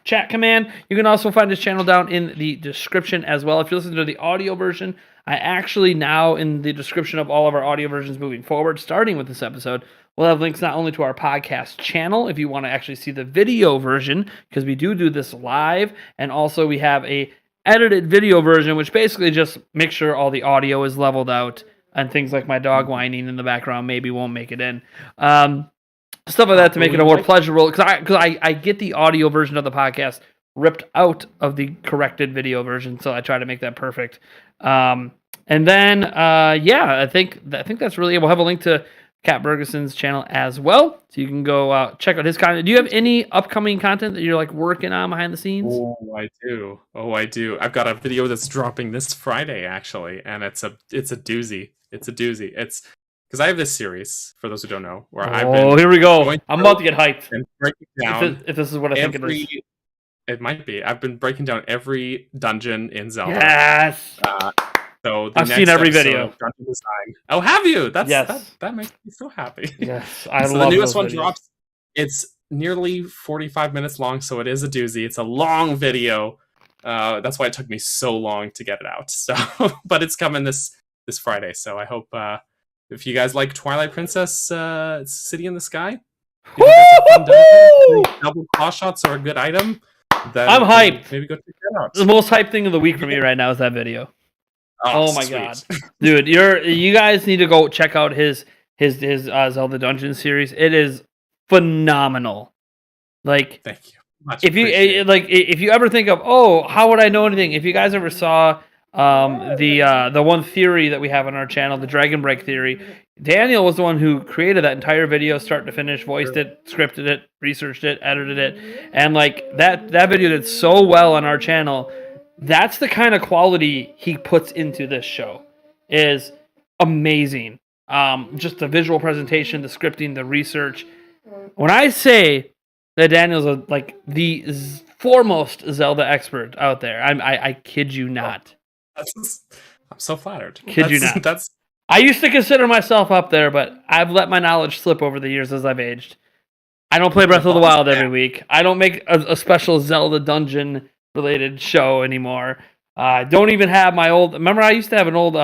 Speaker 1: chat command. You can also find his channel down in the description as well. If you listen to the audio version, I actually now in the description of all of our audio versions moving forward, starting with this episode, we'll have links not only to our podcast channel if you want to actually see the video version, because we do this live, and also we have a edited video version, which basically just makes sure all the audio is leveled out and things like my dog whining in the background maybe won't make it in. Stuff like that to make it a more pleasurable, because I get the audio version of the podcast ripped out of the corrected video version, so I try to make that perfect. And then I think that's really it. We'll have a link to CaptBurgerson's channel as well, so you can go check out his content. Do you have any upcoming content that you're like working on behind the scenes?
Speaker 2: Oh, I do. I've got a video that's dropping this Friday actually, and it's a doozy. It's because I have this series, for those who don't know, where I've been.
Speaker 1: Oh, here we go. I'm about to get hyped.
Speaker 2: And breaking down
Speaker 1: if this is what I think it is.
Speaker 2: It might be. I've been breaking down every dungeon in Zelda.
Speaker 1: Yes.
Speaker 2: So
Speaker 1: I've seen every video.
Speaker 2: Dungeon design. Oh, have you?
Speaker 1: Yes.
Speaker 2: That makes me so happy.
Speaker 1: Yes,
Speaker 2: I love the newest one drops. It's nearly 45 minutes long, so it is a doozy. It's a long video. That's why it took me so long to get it out. So, but it's coming this Friday. So I hope if you guys like Twilight Princess, City in the Sky, double claw shots are a good item. Then
Speaker 1: I'm hyped.
Speaker 2: Maybe go check that out.
Speaker 1: The most hyped thing of the week for me right now is that video. Oh my
Speaker 2: sweet.
Speaker 1: God, dude! You guys need to go check out his Zelda Dungeon series. It is phenomenal. Like,
Speaker 2: thank you.
Speaker 1: If you ever think of, how would I know anything? If you guys ever saw the one theory that we have on our channel, the Dragon Break theory, Daniel was the one who created that entire video, start to finish, voiced it, scripted it, researched it, edited it, and like that video did so well on our channel. That's the kind of quality he puts into this show. Is amazing. Just the visual presentation, the scripting, the research. When I say that Daniel's the foremost Zelda expert out there, I kid you not.
Speaker 2: I'm so flattered.
Speaker 1: Kid you not. I used to consider myself up there, but I've let my knowledge slip over the years as I've aged. I don't play Breath of the Wild every week. I don't make a special Zelda dungeon related show anymore. I don't even have my old. Remember, I used to have an old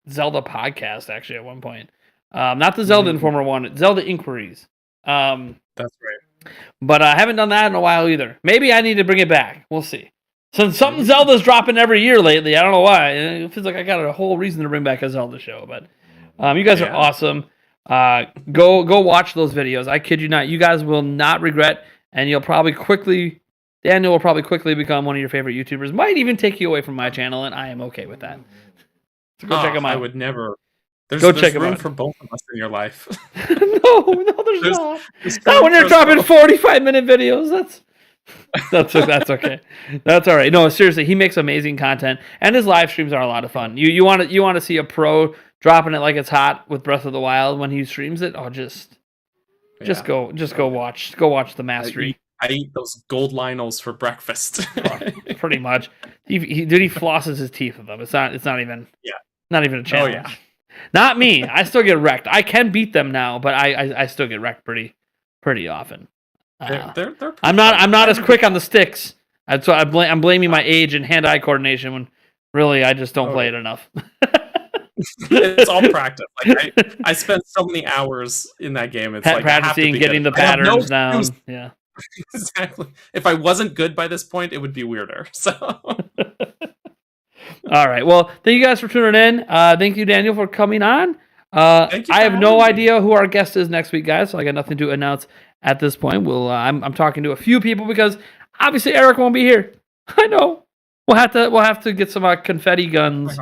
Speaker 1: Zelda podcast actually at one point. Not the Zelda Informer one, Zelda Inquiries.
Speaker 2: That's right.
Speaker 1: But I haven't done that in a while either. Maybe I need to bring it back. We'll see. Since something Zelda's dropping every year lately, I don't know why. It feels like I got a whole reason to bring back a Zelda show. But you guys are awesome. Go watch those videos. I kid you not. You guys will not regret, and Daniel will probably quickly become one of your favorite YouTubers. Might even take you away from my channel, and I am okay with that. So go check him out.
Speaker 2: I would never. There's room for both of us in your life.
Speaker 1: No, there's not. Not when you're dropping 45-minute videos. That's okay. That's all right. No, seriously, he makes amazing content, and his live streams are a lot of fun. You want to see a pro dropping it like it's hot with Breath of the Wild when he streams it? Oh, just go watch the mastery.
Speaker 2: I eat those gold Lionels for breakfast.
Speaker 1: Pretty much. He flosses his teeth with them. It's not even a challenge.
Speaker 2: Oh, yeah.
Speaker 1: Not me. I still get wrecked. I can beat them now, but I still get wrecked pretty often.
Speaker 2: They're
Speaker 1: I'm not as quick on the sticks. So I'm blaming my age and hand-eye coordination when really I just don't play it enough.
Speaker 2: It's all practice. Like I spent so many hours in that game. It's like
Speaker 1: practicing, getting the patterns down. Yeah.
Speaker 2: Exactly. If I wasn't good by this point, it would be weirder. So
Speaker 1: all right. Well, thank you guys for tuning in. Thank you, Daniel, for coming on. I have no idea who our guest is next week, guys, so I got nothing to announce at this point. I'm talking to a few people because obviously Eric won't be here. I know. We'll have to get some confetti guns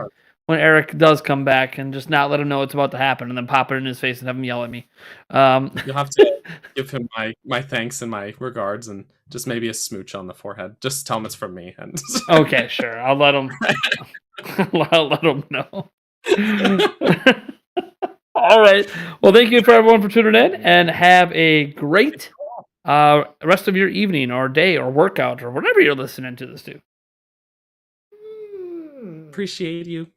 Speaker 1: when Eric does come back and just not let him know what's about to happen and then pop it in his face and have him yell at me.
Speaker 2: You'll have to give him my thanks and my regards and just maybe a smooch on the forehead. Just tell him it's from me. And
Speaker 1: okay, sure. I'll let him I'll let him know. All right. Well, thank you for everyone for tuning in, and have a great rest of your evening or day or workout or whatever you're listening to this to.
Speaker 2: Appreciate you.